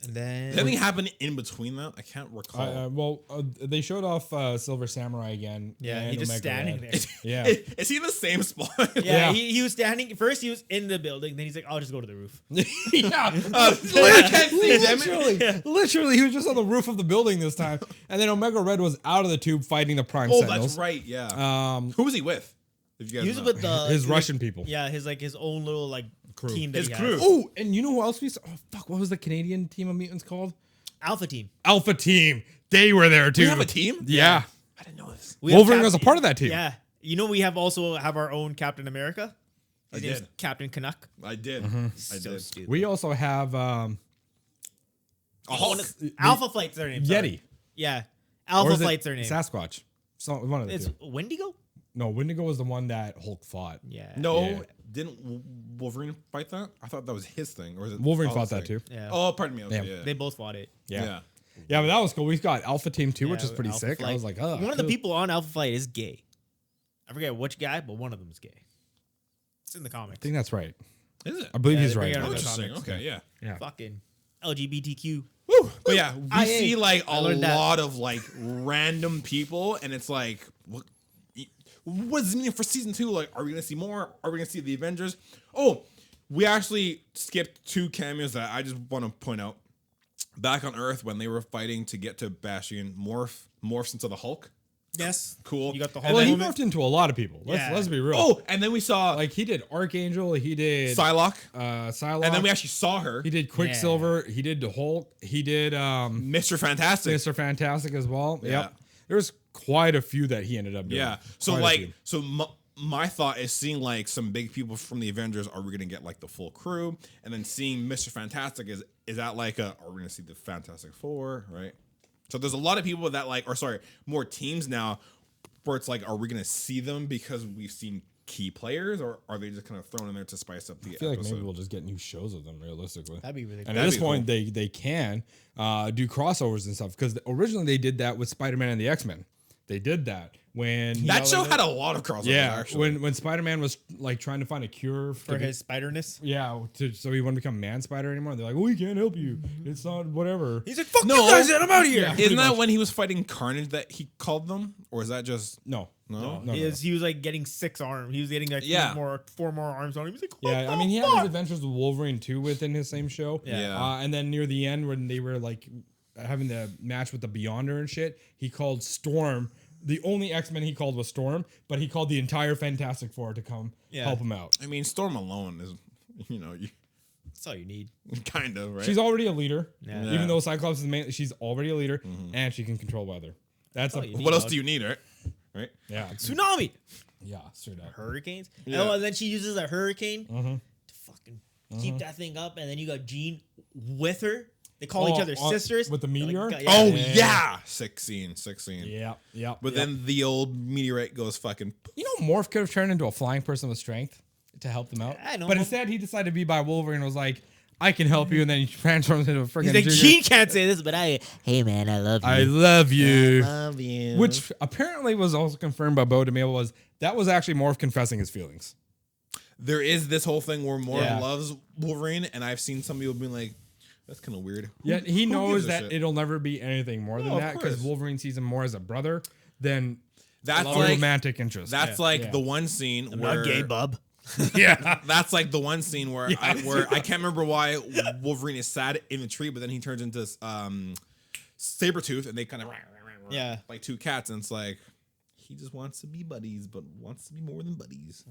And then Did anything happen in between that? I can't recall. They showed off Silver Samurai again. yeah, and he just Omega standing Red. there. Yeah. Is he in the same spot? Yeah, Yeah. He was standing. First, he was in the building. Then he's like, I'll just go to the roof. Yeah, literally, he was just on the roof of the building this time, and then Omega Red was out of the tube fighting the Prime Oh, Sentinels. that's right. Yeah. Who was he with? If you guys He was know. with the His Russian people. Yeah, his own little Crew. team. That His he crew. Has. Oh, and you know who else we saw? Oh fuck, what was the Canadian team of mutants called? Alpha Team. Alpha Team. They were there too. We have a team? Yeah. I didn't know this. We have Wolverine was a part of that team. Yeah. You know, we also have our own Captain America. His I name's did. Captain Canuck. I did. Mm-hmm. I So did. stupid. We also have A Hulk. Alpha Flight's their name. sorry. Yeti. Yeah. Or Alpha is it Flight's their name. Sasquatch. So one of the It's two. Wendigo? No, Wendigo was the one that Hulk fought. Yeah. No, Yeah. didn't Wolverine fight that? I thought that was his thing. Or is it Wolverine Paul's fought that thing? too. Yeah. Oh, pardon me. Okay, Yeah. yeah. They both fought it. Yeah. Yeah, but that was cool. We've got Alpha Team too, which Yeah, is pretty Alpha sick. I Flight. was like, oh. One of the cool. people on Alpha Flight is gay. I forget which guy, but one of them is gay. It's in the comics. I think that's right. Is it? I believe Yeah, he's they bring right. it out Oh, of the interesting. comics. Okay, yeah. Yeah. Fucking LGBTQ. Woo. But yeah, we IA. see like I a learned that. lot of like random people, and it's like, what does it mean for season 2? Like, are we gonna see more? Are we gonna see the Avengers? Oh, we actually skipped 2 cameos that I just want to point out. Back on Earth, when they were fighting to get to Bastion, morphs into the Hulk. Yes. Cool. You got the And Hulk. Well, he then- morphed into a lot of people. Yeah. Let's be real. Oh, and then we saw Like he did Archangel, he did Psylocke, Psylocke, and then we actually saw her, he did Quicksilver, he did the Hulk, he did Mr. Fantastic. Mr. Fantastic as well. Yeah. Yep. There's quite a few that he ended up doing. Yeah. So Quite a like, few. so my thought is seeing like some big people from the Avengers. Are we gonna get like the full crew? And then seeing Mr. Fantastic is that like are we gonna see the Fantastic Four? Right. So there's a lot of people that like, or sorry, more teams now, where it's like, are we gonna see them because we've seen key players, or are they just kind of thrown in there to spice up the I feel like episode? maybe we'll just get new shows of them realistically. That'd be really And cool. at That'd this be point, they can do crossovers and stuff because originally they did that with Spider-Man and the X-Men. They did that when That show had a lot of crossovers. yeah actually. when Spider-Man was like trying to find a cure For to his spiderness. so he wouldn't become Man Spider anymore. They're like, we can't help you. It's not whatever. He's like, fuck No. you guys, I'm out of here. Yeah. Isn't pretty that much. when he was fighting Carnage that he called them, or is that just No. no? He was like getting 6 arms. He was getting like Yeah. 4 more arms on him. He's like, Yeah, I mean, he had his adventures with Wolverine too within his same show. Yeah. And then near the end, when they were like having the match with the Beyonder and shit, he called Storm. The only X-Men he called was Storm, but he called the entire Fantastic Four to come help him out. I mean, Storm alone is, that's all you need. kind of right. She's already a leader, Yeah. even though Cyclops is the main. She's already a leader, and she can control weather. That's all you a need. What else do you need, right? Right. yeah, Tsunami. yeah, straight up. Hurricanes. Yeah. Oh, and then she uses a hurricane to fucking keep that thing up. And then you got Jean with her. They call each other sisters. with the meteor. Like, Oh Yeah. yeah, sick scene. Yeah, yeah. But then the old meteorite goes fucking. You know, Morph could have turned into a flying person with strength to help them out. I know. But instead, he decided to be by Wolverine and was like, I can help you. And then he transforms into a freaking. He's like, junior. Jean can't say this, but hey man, I love you. I love you. Love you. Which apparently was also confirmed by Bo DeMille that was actually Morph confessing his feelings. there is this whole thing where Morph Yeah. loves Wolverine, and I've seen some people being like, "That's kind of weird." Yet he Who knows gives a that shit? it'll never be anything more than No, of that because course. Wolverine sees him more as a brother than That's a like romantic interest. that's like Yeah. the one scene I'm where not gay, bub. yeah. That's like the one scene where I can't remember why Wolverine is sad in the tree, but then he turns into Sabretooth, and they kind of Yeah. like two cats, and it's like he just wants to be buddies, but wants to be more than buddies.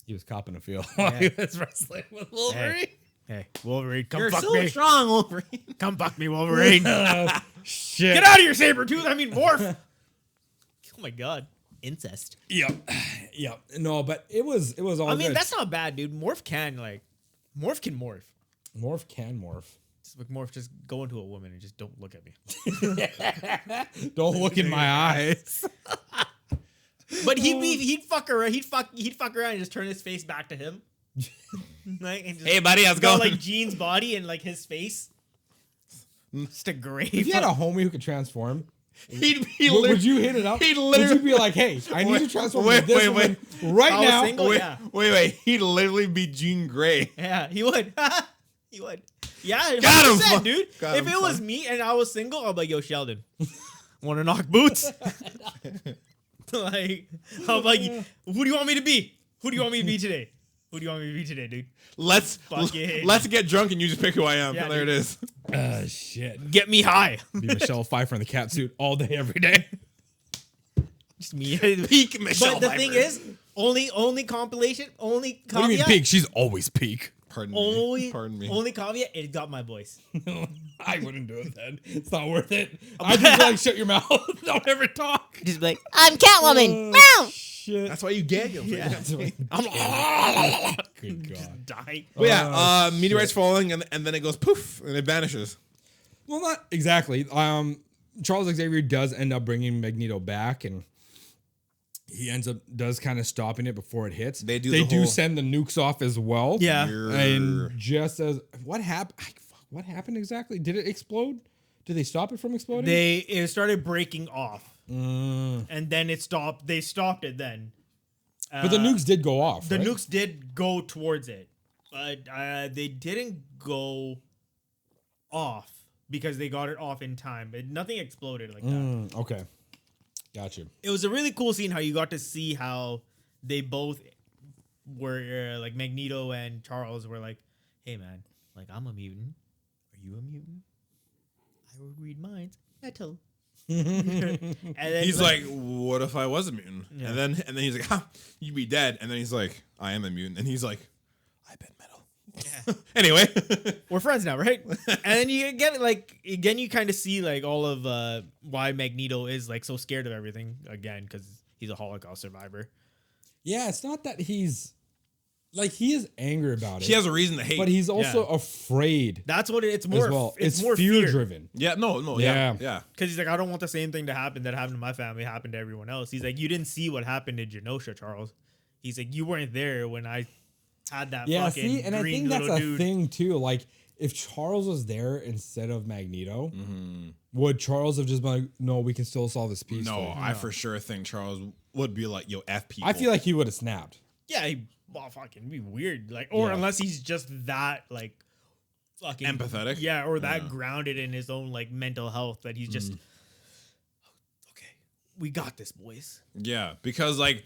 He was copping a feel while he was wrestling with Wolverine. Hey, Wolverine, come You're fuck so me. strong, Wolverine. Come fuck me, Wolverine. Shit. Get out of here, Sabretooth. I mean, Morph. Oh my god. Incest. Yep. Yep. No, but it was all I mean, good. that's not bad, dude. Morph can morph. Morph can morph. Just like Morph, just go into a woman and just don't look at me. Don't look in my eyes. But he'd fuck her. He'd fuck around and just turn his face back to him. Like, and just Hey, buddy, how's it go going? like Jean's body and like his face. Just a grave. If you had a homie who could transform, Would you hit it up? He'd Would literally you be like, hey, I need to transform wait, to this wait, woman right I was now? single. Wait, Yeah. wait. He'd literally be Jean Grey. Yeah, he would. He would. Yeah, Got him, 100%, dude. got If him, it was fun. me and I was single, I'd be like, yo, Sheldon, want to knock boots? Like, I'm like, who do you want me to be? Who do you want me to be today? Who do you want me to be today, dude? Let's Fucking- get drunk and you just pick who I am. Yeah, there dude. it is. Shit. Get me high. Be Michelle Pfeiffer in the cat suit all day, every day. Just me. Peak Michelle But the Pfeiffer. thing is, only compilation, only What do you mean caveat. peak? She's always peak. Pardon me. Only caveat, it got my voice. I wouldn't do it then. It's not worth it. I just like shut your mouth. Don't ever talk. Just be like, I'm Catwoman. Meow. Shit. That's why you get him. Yeah. I'm Good God. Just die. But yeah, meteorite's falling and then it goes poof and it vanishes. Well, not exactly. Charles Xavier does end up bringing Magneto back, and he does kind of stopping it before it hits. They do send the nukes off as well. Yeah. And just as what happened? What happened exactly? Did it explode? Did they stop it from exploding? It started breaking off, and then it stopped. They stopped it then. But the nukes did go off. The right? nukes did go towards it, but they didn't go off because they got it off in time. Nothing exploded like that. Okay. Gotcha. It was a really cool scene how you got to see how they both were like Magneto and Charles were like, hey man, like I'm a mutant. Are you a mutant? I will read minds. Metal. And then He's like, what if I was a mutant? Yeah. And then he's like, you'd be dead. And then he's like, I am a mutant. And he's like, I bet metal. Yeah. Anyway, we're friends now, right? And then you get like again, you kind of see like all of why Magneto is like so scared of everything again because he's a Holocaust survivor. Yeah, it's not that he's like he is angry about it. he has a reason to hate. but he's also afraid That's what it's as more. well. It's more fear fear driven. yeah, no, Yeah. yeah. because he's like, I don't want the same thing to happen that happened to my family happen to everyone else. He's like, you didn't see what happened in Genosha, Charles. He's like, you weren't there when I had that Yeah, fucking see, and I green think that's little a dude. thing too. Like, if Charles was there instead of Magneto, Mm-hmm. would Charles have just been like, "No, we can still solve this peace"? No, I for sure think Charles would be like, yo, F people. I feel like he would have snapped. Yeah, fucking be weird. Like, or Yeah. unless he's just that like fucking Empathetic? Yeah, or that Yeah. grounded in his own like mental health that he's just okay. We got this, boys. Yeah, because like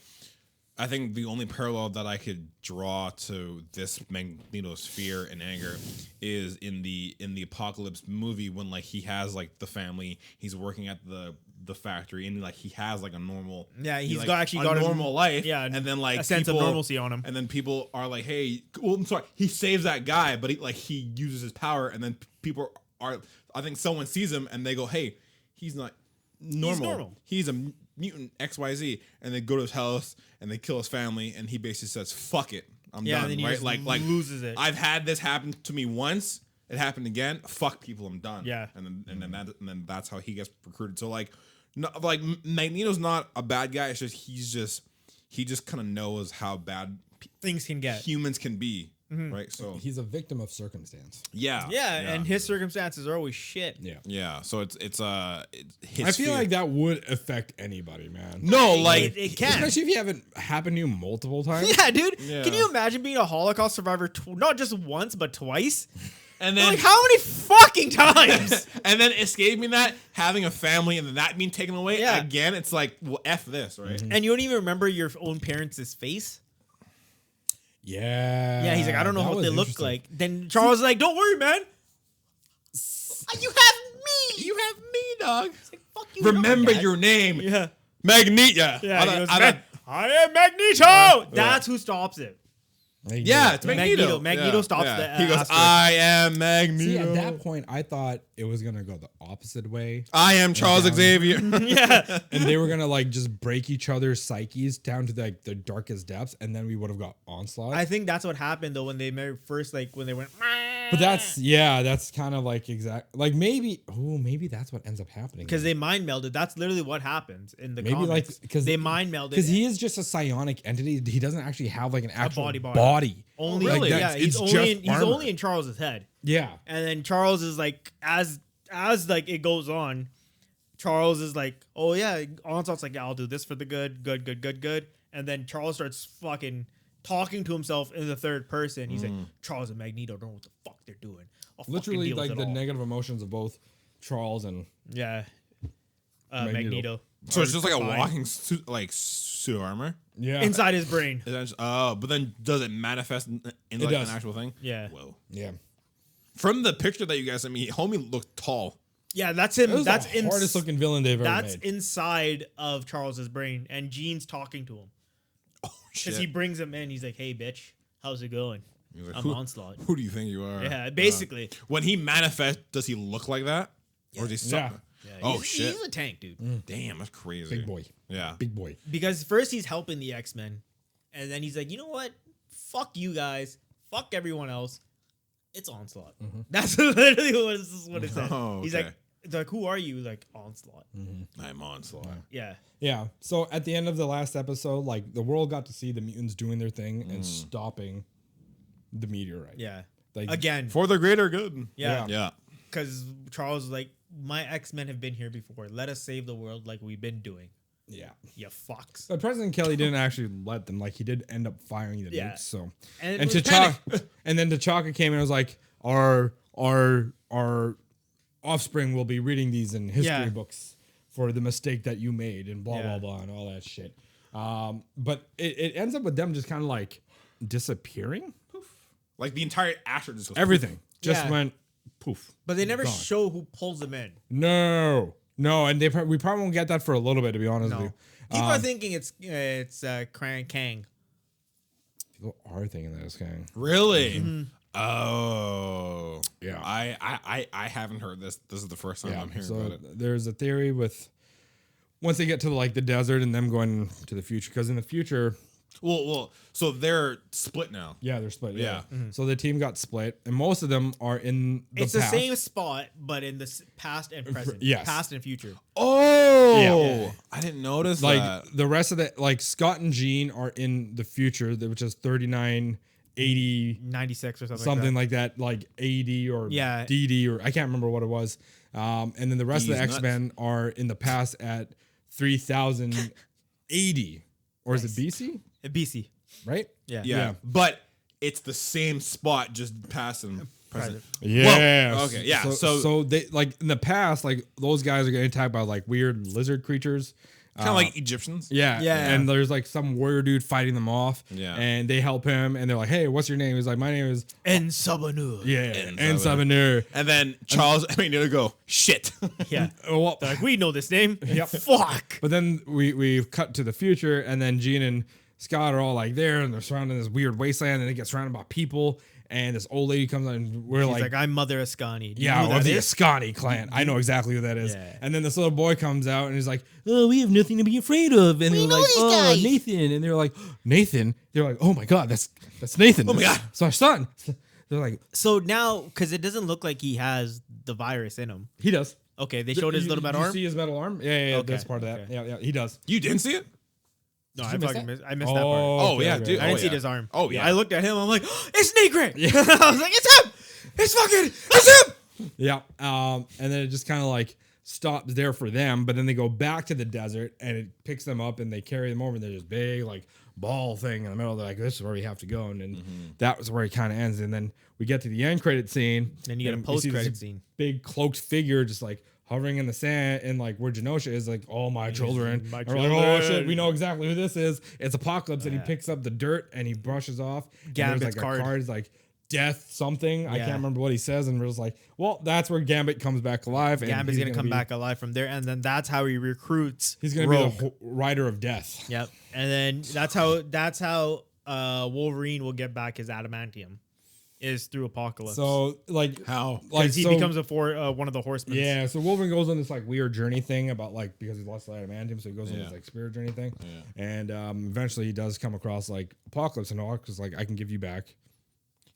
I think the only parallel that I could draw to this Magneto's fear and anger is in the Apocalypse movie when like he has like the family, he's working at the factory and like he has like a normal He's like, got a normal life. Yeah, and then like a sense of people- normalcy on him. And then people are like, hey, well, I'm sorry, he saves that guy, but he uses his power, and then people are, I think someone sees him and they go, hey, he's not normal. He's a mutant XYZ, and they go to his house and they kill his family, and he basically says, fuck it, I'm done. And then he Right? just Like loses it. I've had this happen to me once. It happened again. Fuck people, I'm done. Yeah. And then that's how he gets recruited. So like, no, like Magneto's not a bad guy. It's just he just kind of knows how bad Things can get. humans can be. Right. So He's a victim of circumstance. yeah. And his circumstances are always shit. Yeah, Yeah. So it's his I feel fear. like that would affect anybody, man. No, like It can. Especially if you haven't happened to you multiple times. Yeah, dude. Yeah. Can you imagine being a Holocaust survivor not just once but twice? and then Like how many fucking times? and then escaping that, having a family, and then that being taken away Yeah. again. It's like, well, F this, right? And you don't even remember your own parents' face? Yeah. Yeah, he's like, I don't know that what was they look interesting. like. Then Charles is like, don't worry, man. You have me. You have me, dog. It's like, fuck you. Remember Dad. your name, Yeah. Magneto. Yeah. he goes, I "Man, I am Magneto. That's who stops it. yeah, it's Magneto. Magneto stops the He goes, Asper. I am Magneto. See, at that point, I thought it was gonna go the opposite way, I am Charles down. Xavier. Yeah. and they were gonna like just break each other's psyches down to like the darkest depths, and then we would have got onslaught. I think that's what happened though when they married first, like when they went. but that's kind of like maybe that's what ends up happening Because they mind melded. That's literally what happens in the Maybe, like, comics. 'cause- they mind melded. because he is just a psionic entity. He doesn't actually have like an actual body. body. only, really? yeah, That's- he's it's only just in, he's armor. only in Charles's head. Yeah, And then Charles is like, as like it goes on, Charles is like, oh yeah, Onslaught's like, yeah, I'll do this for the good. And then Charles starts fucking talking to himself in the third person. He's like, Charles and Magneto don't know what the fuck they're doing. I'll fucking literally deal with like it the all." negative emotions of both Charles and Yeah. Magneto. Magneto. So it's just like a Fine. walking suit of armor. yeah Inside his brain. But then does it manifest in like does. an actual thing? Yeah. Whoa. yeah. From the picture that you guys sent me, homie looked tall. Yeah, that's him. It was That's the hardest looking villain they've ever That's made. inside of Charles's brain, and Jean's talking to him Oh because shit. he brings him in. He's like, "Hey, bitch, how's it going?" He's like, I'm Onslaught. Who do you think you are? Yeah, basically. When he manifests, does he look like that? Or is he something? Yeah, Oh, shit. He's a tank, dude. Damn, that's crazy. Big boy. Yeah. Big boy. Because first he's helping the X-Men, and then he's like, you know what? Fuck you guys. Fuck everyone else. It's Onslaught. That's literally what it said. Oh, He's okay. like, it's like, who are you? Like, Onslaught. I'm Onslaught. Yeah. Yeah. So at the end of the last episode, like the world got to see the mutants doing their thing and stopping the meteorite. Yeah. Like Again. For the greater good. Yeah. Yeah. Because Charles was like, my X-Men have been here before. Let us save the world like we've been doing. Yeah. You fucks. But President Kelly didn't actually let them. Like he did end up firing the Yeah. nukes. So And, and T'Chaka and then T'Chaka came and was like, our offspring will be reading these in history books for the mistake that you made and blah blah blah and all that shit. But it ends up with them just kind of like disappearing. Like the entire Asher just goes Everything just Yeah. went poof. But they never Gone. show who pulls them in. No, and we probably won't get that for a little bit, to be honest with you. People are thinking it's Kang. People are thinking that it's Kang. Really? Oh. Yeah. I haven't heard this. This is the first time I'm hearing about it. There's a theory with once they get to like the desert and them going to the future, because in the future, Well, so they're split now. yeah, they're split. Yeah. Yeah. So the team got split, and most of them are in the It's past. the same spot, but in the past and present. yes. Past and future. Oh. Yeah. I didn't notice Like that. the rest of the like Scott and Jean are in the future, which is 39, 80, 96 or something like that, like AD or Yeah. DD or I can't remember what it was. And then the rest of the These nuts. X-Men are in the past at 3080, or is it BC? BC. Right? Yeah. Yeah. But it's the same spot, just past and present. Yeah. Well, okay, yeah, so- so they like in the past, like those guys are getting attacked by like weird lizard creatures. Kind of like Egyptians. Yeah, Yeah. and there's like some warrior dude fighting them off. Yeah. and they help him, and they're like, "Hey, what's your name?" He's like, "My name is And Sabanu. and Sabanur. Sabanur." And then Charles, I mean, it'll go, shit. Yeah. Well, They're like, we know this name. Yep. Fuck. but then we cut to the future, and then Jean and Scott are all like there, and they're surrounded in this weird wasteland, and they get surrounded by people, and this old lady comes on, and we're He's like, like, I'm Mother Ascani. Do you yeah, know who of that the is? Ascani clan. I know exactly who that is. Yeah. And then this little boy comes out, and he's like, "Oh, we have nothing to be afraid of." And they're like, "Oh, Nathan." And they're like, "Nathan?" They're like, "Oh my God, that's Nathan. Oh my God. it's our son." They're like, So now, because it doesn't look like he has the virus in him. "He does." Okay, they showed his You- little metal you arm. see his metal arm? Yeah, Okay, that's part of that. okay. Yeah, he does. You didn't see it? No, Did I you miss fucking that? I missed that part. Oh, okay, yeah, okay. dude. I didn't Oh, see yeah. his arm. Oh, yeah. I looked at him. I'm like, it's Negre. I was like, it's him. It's him. Yeah. And then it just kind of like stops there for them, but then they go back to the desert, and it picks them up, and they carry them over, and there's this big like ball thing in the middle. They're like, "This is where we have to go," and then that was where it kind of ends. And then we get to the end credit scene. Then you get a and we see this post-credit scene. Big cloaked figure just like hovering in the sand, and like where Genosha is, like, "All my children." my And we're like, "Oh children." shit, we know exactly who this is. It's Apocalypse," and he picks up the dirt and he brushes off. And Gambit's there's like card. a card is like death something. I Yeah. can't remember what he says, and we're just like, well, that's where Gambit comes back alive. And Gambit's he's gonna come be- back alive from there, and then that's how he recruits. He's gonna Rogue. be the rider of death. Yep. And then that's how Wolverine will get back his adamantium, is through Apocalypse. So like How? like because he so- becomes one of the horsemen. yeah. So Wolverine goes on this like weird journey thing about like because he lost the adamantium, so he goes on Yeah. this like spirit journey thing, Yeah. and eventually he does come across like Apocalypse, and Apocalypse is like, "I can give you back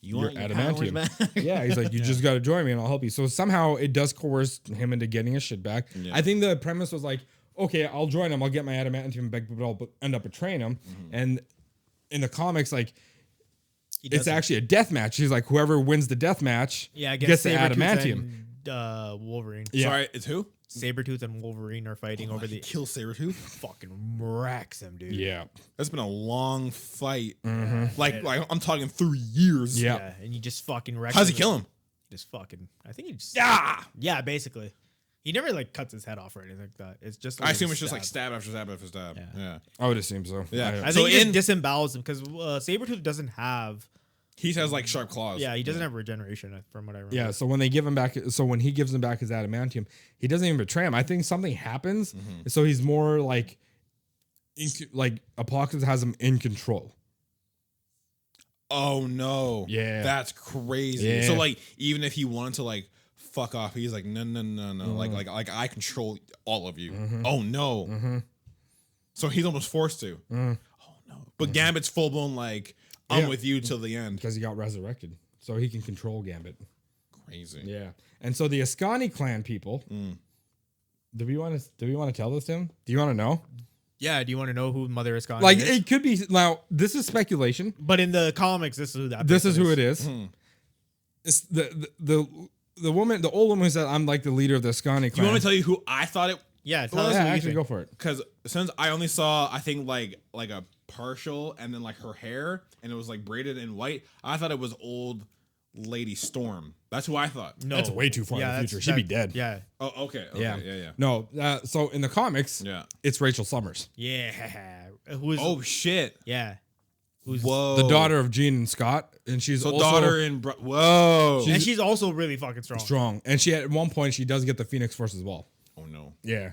You your want your adamantium." powers back? Yeah, he's like, "You just got to join me, and I'll help you." So somehow it does coerce him into getting his shit back. Yeah. I think the premise was like, okay, I'll join him, I'll get my adamantium back, but I'll end up betraying him. And in the comics, like, He it's doesn't. actually a death match. He's like, whoever wins the death match Yeah, gets the Sabretooth adamantium. and Wolverine. Yeah. Sorry, it's who? Sabretooth and Wolverine are fighting over the Kill Sabretooth? fucking wrecks him, dude. Yeah. That's been a long fight. Like I'm talking 3 years. Yeah. Yeah, and you just fucking wreck How's he him. kill him? Just fucking. I think he just. Ah! Yeah, basically. He never like cuts his head off or anything like that. It's just. I assume it's just like stab after stab after stab. Yeah. Yeah. I would assume so. Yeah. I So think he in- just disembowels him because Sabretooth doesn't have. He has like sharp claws. Yeah, he doesn't have regeneration from what I remember. Yeah, so when they give him back, so when he gives him back his adamantium, he doesn't even betray him. I think something happens, so he's more like, like Apocalypse has him in control. Oh no. Yeah. That's crazy. Yeah. So like even if he wanted to like fuck off, he's like no. Like I control all of you. Oh no. So he's almost forced to. Oh no. But Gambit's full blown like I'm with you till the end. Because he got resurrected. So he can control Gambit. Crazy. Yeah. And so the Ascani clan people. Do we want to tell this to him? Do you want to know? Yeah, do you want to know who Mother Ascani Like is? it could be now. This is speculation. But in the comics, this is who that. This is person who it is. It's the woman, the old woman who said, "I'm like the leader of the Ascani clan." Do you want me to tell you who I thought it? Yeah, tell us Yeah, who you actually, think. go for it. Because since I only saw, I think like a partial, and then like her hair, and it was like braided in white. I thought it was old Lady Storm. That's who I thought. No, That's way too far in the that's- future. She'd be dead. Yeah, Oh, okay. Yeah. No. So in the comics, Yeah. it's Rachel Summers, yeah. Who is? Oh shit. yeah. Who's Whoa. the daughter of Jean and Scott, and she's So also daughter in whoa. And she's also really fucking strong. strong. And she at one point she does get the Phoenix Force as well. Oh no. Yeah.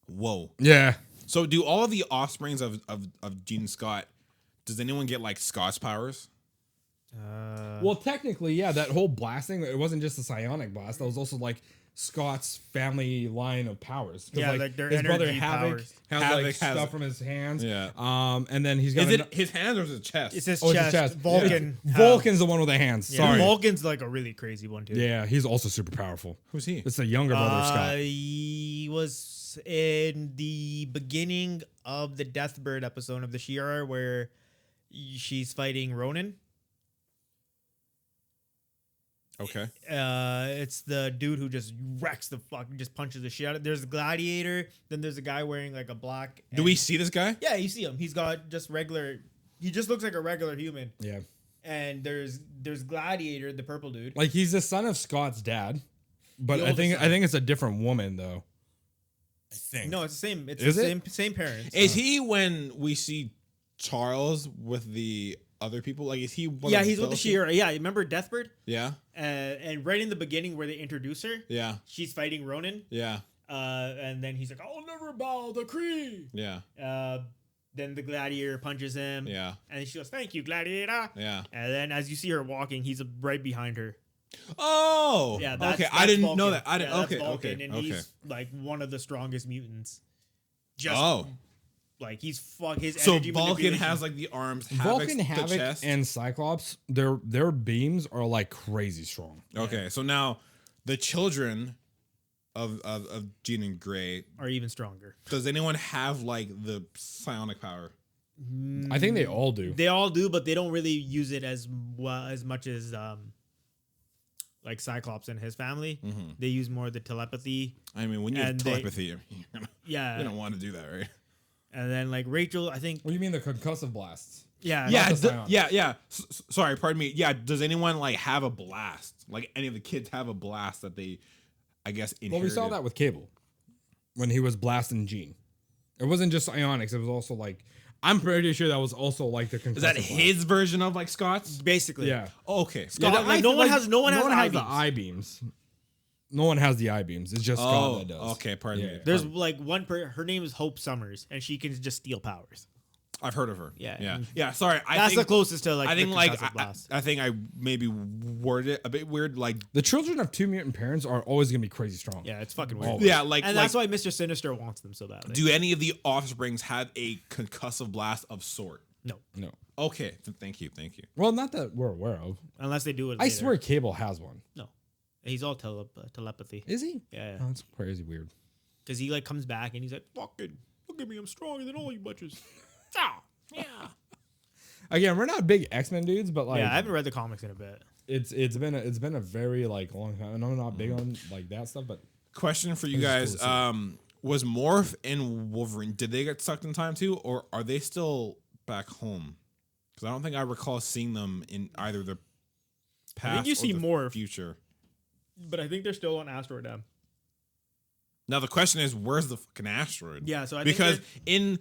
Whoa. Yeah. So do all of the offsprings of Gene Scott? Does anyone get like Scott's powers? Well, technically, yeah. That whole blasting, it wasn't just a psionic blast. That was also like Scott's family line of powers. 'Cause, Yeah, like their his brother energy Havoc powers. has Havoc like has- stuff from his hands. Yeah. And then he's got Is it his hands or his chest? It's his it's chest. his chest. Vulcan. Yeah. Vulcan's the one with the hands. Yeah, Sorry. Vulcan's like a really crazy one too. Yeah, he's also super powerful. Who's he? It's the younger brother of Scott. He was in the beginning of the Deathbird episode of the Shi'ar where she's fighting Ronin. Okay. It's the dude who just wrecks the fuck, just punches the shit out of. There's a gladiator. Then there's a guy wearing like a black. Do we see this guy? Yeah, you see him. He's got just regular. He just looks like a regular human. Yeah. And there's Gladiator, the purple dude. Like he's the son of Scott's dad. But The I oldest son. think it's a different woman though. I think. No, it's the same. It's Is the it? same parents. Is he when we see Charles with the other people? Like, is he? Yeah, he's with the Shi'ar. Shi'ar. Yeah, remember Deathbird? Yeah. And right in the beginning where they introduce her, Yeah. she's fighting Ronin. Yeah. And then he's like, "I'll never bow the Kree." Yeah. Then the gladiator punches him. Yeah. And then she goes, "Thank you, gladiator." Yeah. And then as you see her walking, he's right behind her. Oh. Yeah, that's, okay. I that's didn't Vulcan. know that. I didn't. Yeah, that's okay. Vulcan, Okay. And Okay. he's like one of the strongest mutants. Just Oh. like he's his So energy Vulcan manipulation- has like the arms. Vulcan, the Havoc, chest. and Cyclops, their beams are like crazy strong. Okay. So now the children of Jean and Grey. are even stronger. Does anyone have like the psionic power? I think they all do. They all do, but they don't really use it as well as much as like Cyclops and his family. Mm-hmm. They use more the telepathy. I mean, when you have And they- telepathy, you Yeah. don't want to do that, right? And then like Rachel, I think What do you mean the concussive blasts? yeah. Yeah, the psionic. yeah. Sorry, pardon me. Yeah, does anyone like have a blast? Like any of the kids have a blast that they, I guess, inherited? Well, we saw that with Cable when he was blasting Jean. It wasn't just psionics. It was also like I'm pretty sure that was also like the concussive Is that blast. his version of like Scott's? Basically. Yeah. Oh, okay. Yeah, Scott, that- like, no one has the the I-beams. I beams. No one has the I beams. It's just Scott Oh, that does. okay. Pardon Yeah. me. There's like her name is Hope Summers, and she can just steal powers. I've heard of her. Yeah. yeah. Sorry, That's the closest to like I think the like concussive blast. I think I maybe worded it a bit weird. Like The children of two mutant parents are always gonna be crazy strong. Yeah, it's fucking weird. Always. yeah, like And like, that's why Mr. Sinister wants them so badly. do any of the offsprings have a concussive blast of sort? No, No. Okay. Thank you. Well, not that we're aware of. unless they do it. I later. swear Cable has one. No, he's all telepathy. Is he? Yeah, Oh, that's crazy weird. because he like comes back and he's like, "Fucking look at me, I'm stronger than all you bitches." Ah, yeah. Again, we're not big X-Men dudes, but like Yeah, I haven't read the comics in a bit. it's been a very like long time. And I'm not big on like that stuff, but Question for you This is guys. cool to see. Was Morph and Wolverine, did they get sucked in time too, or are they still back home? Because I don't think I recall seeing them in either the past you or see the Morph. future. But I think they're still on Asteroid M. Now the question is, where's the fucking asteroid? Yeah, so I think because in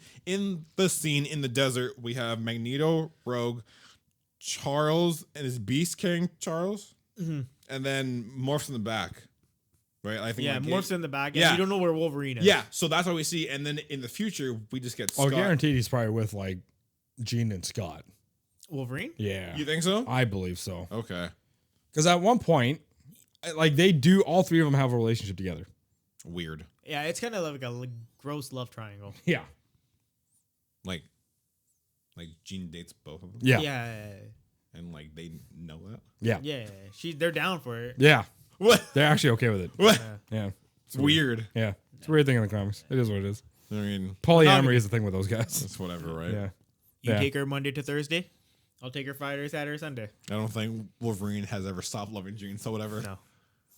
the scene in the desert, we have Magneto, Rogue, Charles, and his Beast King Charles, and then Morph's in the back, right? I think. yeah, like, Morph's in the back, and Yeah. you don't know where Wolverine is. Yeah, so that's what we see, and then in the future, we just get Scott. guaranteed he's probably with like Jean and Scott. Wolverine? Yeah. You think so? I believe so. Okay. Because at one point, like they do, all three of them have a relationship together. Weird. Yeah, it's kind of like a gross love triangle. Yeah. Like Jean dates both of them. Yeah. Yeah. And like they know that. Yeah. Yeah. They're down for it. Yeah. What? They're actually okay with it. What? Yeah. It's weird. Yeah. It's a weird thing in the comics. It is what it is. I mean, Polyamory is the thing with those guys. it's whatever, right? Yeah. You Yeah. take her Monday to Thursday. I'll take her Friday, Saturday, Sunday. I don't think Wolverine has ever stopped loving Jean, so whatever. No.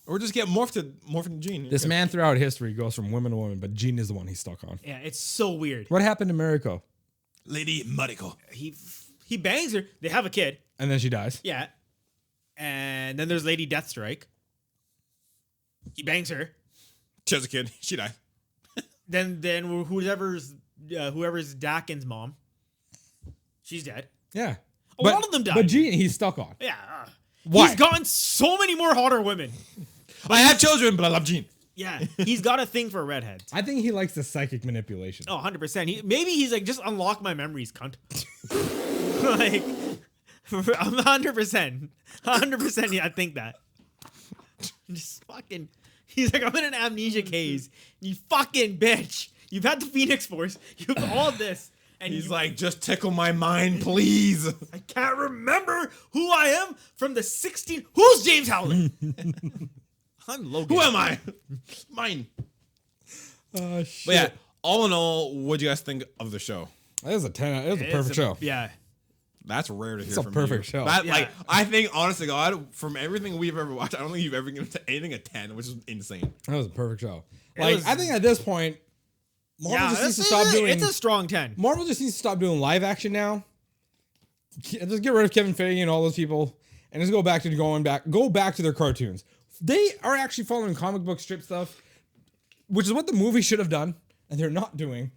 Or just get morphed into Jean. This man throughout history goes from woman to woman, but Jean is the one he's stuck on. Yeah, it's so weird. What happened to Mariko? Lady Mariko. He bangs her. They have a kid. And then she dies. Yeah. And then there's Lady Deathstrike. He bangs her. She has a kid. She died. Then whoever's Dakin's mom, she's dead. Yeah. A lot of them died. But Jean, he's stuck on. Yeah. Why? He's gotten so many more hotter women. I have children, but I love Jean. Yeah. He's got a thing for redheads. I think he likes the psychic manipulation. Oh, 100%. Maybe he's like, just unlock my memories, cunt. Like, I'm 100%. 100%, yeah, I think that. Just fucking, he's like, I'm in an amnesia case. You fucking bitch. You've had the Phoenix Force. You've all this. And He's like, just tickle my mind, please. I can't remember who I am from the 16. Who's James Howlett? I'm Logan. Who am I? Mine. Oh, shit. But yeah, all in all, what do you guys think of the show? It was a 10. It was a perfect show. Yeah. That's rare to hear a from perfect you. show. That, Yeah. Like, I think, honest to God, from everything we've ever watched, I don't think you've ever given anything a 10, which is insane. That was a perfect show. Like, was- I think at this point, Marvel just needs to it's, stop doing. it's a strong 10. Marvel just needs to stop doing live action now. Just get rid of Kevin Feige and all those people, and just go back to their cartoons. They are actually following comic book strip stuff, which is what the movie should have done, and they're not doing.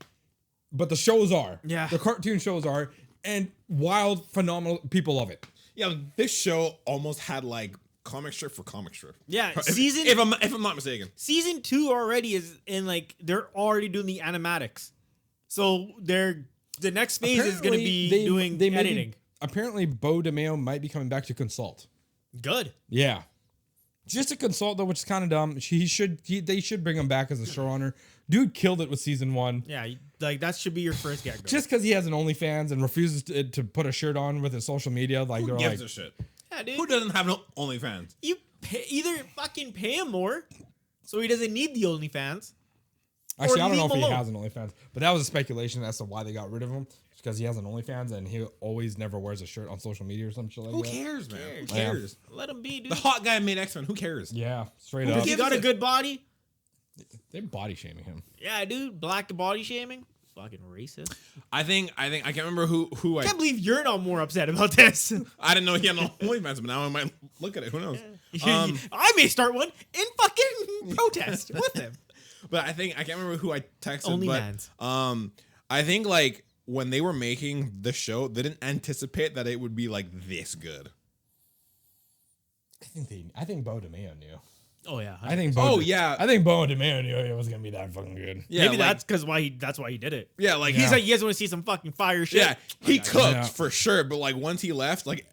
But the shows are. Yeah. The cartoon shows are, and wild, phenomenal people love it. Yeah, this show almost had like comic strip for comic strip. Yeah, If I'm not mistaken. season 2 already is in, like, they're already doing the animatics. So the next phase is going to be doing editing. Apparently, Bo DeMeo might be coming back to consult. Good. Yeah. Just to consult though, which is kind of dumb. They should bring him back as a showrunner. Dude killed it with season 1. Yeah, like that should be your first gag. Just because he has an OnlyFans and refuses to put a shirt on with his social media, like Who they're gives like, a shit? Yeah, dude. Who doesn't have no OnlyFans? You either fucking pay him more, so he doesn't need the OnlyFans. actually, I don't know if leave he him has an OnlyFans, but that was a speculation as to why they got rid of him. It's because he has an OnlyFans and he always never wears a shirt on social media or some shit like Who that. cares, man? Who Yeah. cares? Let him be, dude. The hot guy made X-Men. Who cares? Yeah, straight If up. you got a good body, They're body shaming him. yeah, dude. Black body shaming, fucking racist. I can't remember who I can't believe you're not more upset about this. I didn't know he had no OnlyFans, but now I might look at it. Who knows? I may start one in fucking protest with him. But I can't remember who I texted. OnlyFans. But I think like when they were making the show, they didn't anticipate that it would be like this good. I think Bo DeMeo knew. Oh yeah, I think. Oh, yeah. I think Bo DeMeo knew it was gonna be that fucking good. Yeah, maybe like, that's why he did it. yeah, like He's Yeah. like, you guys want to see some fucking fire shit? yeah, he cooked Yeah. for sure. But like once he left, like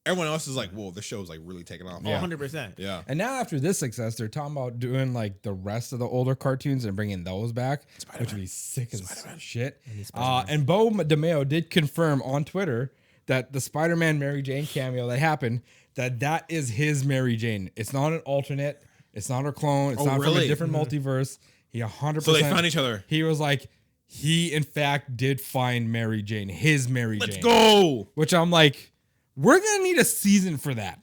everyone else is like, whoa, this show's like really taking off. Yeah. 100%. Yeah. And now after this success, they're talking about doing like the rest of the older cartoons and bringing those back, which would be sick as shit. And Bo DeMeo did confirm on Twitter that the Spider-Man Mary Jane cameo that happened, that is his Mary Jane. It's not an alternate. It's not a clone. It's Oh, not from really? a different multiverse. He 100%. So they found each other. He was like, he in fact did find Mary Jane, his Mary Let's Jane. go. Which I'm like, we're gonna need a season for that.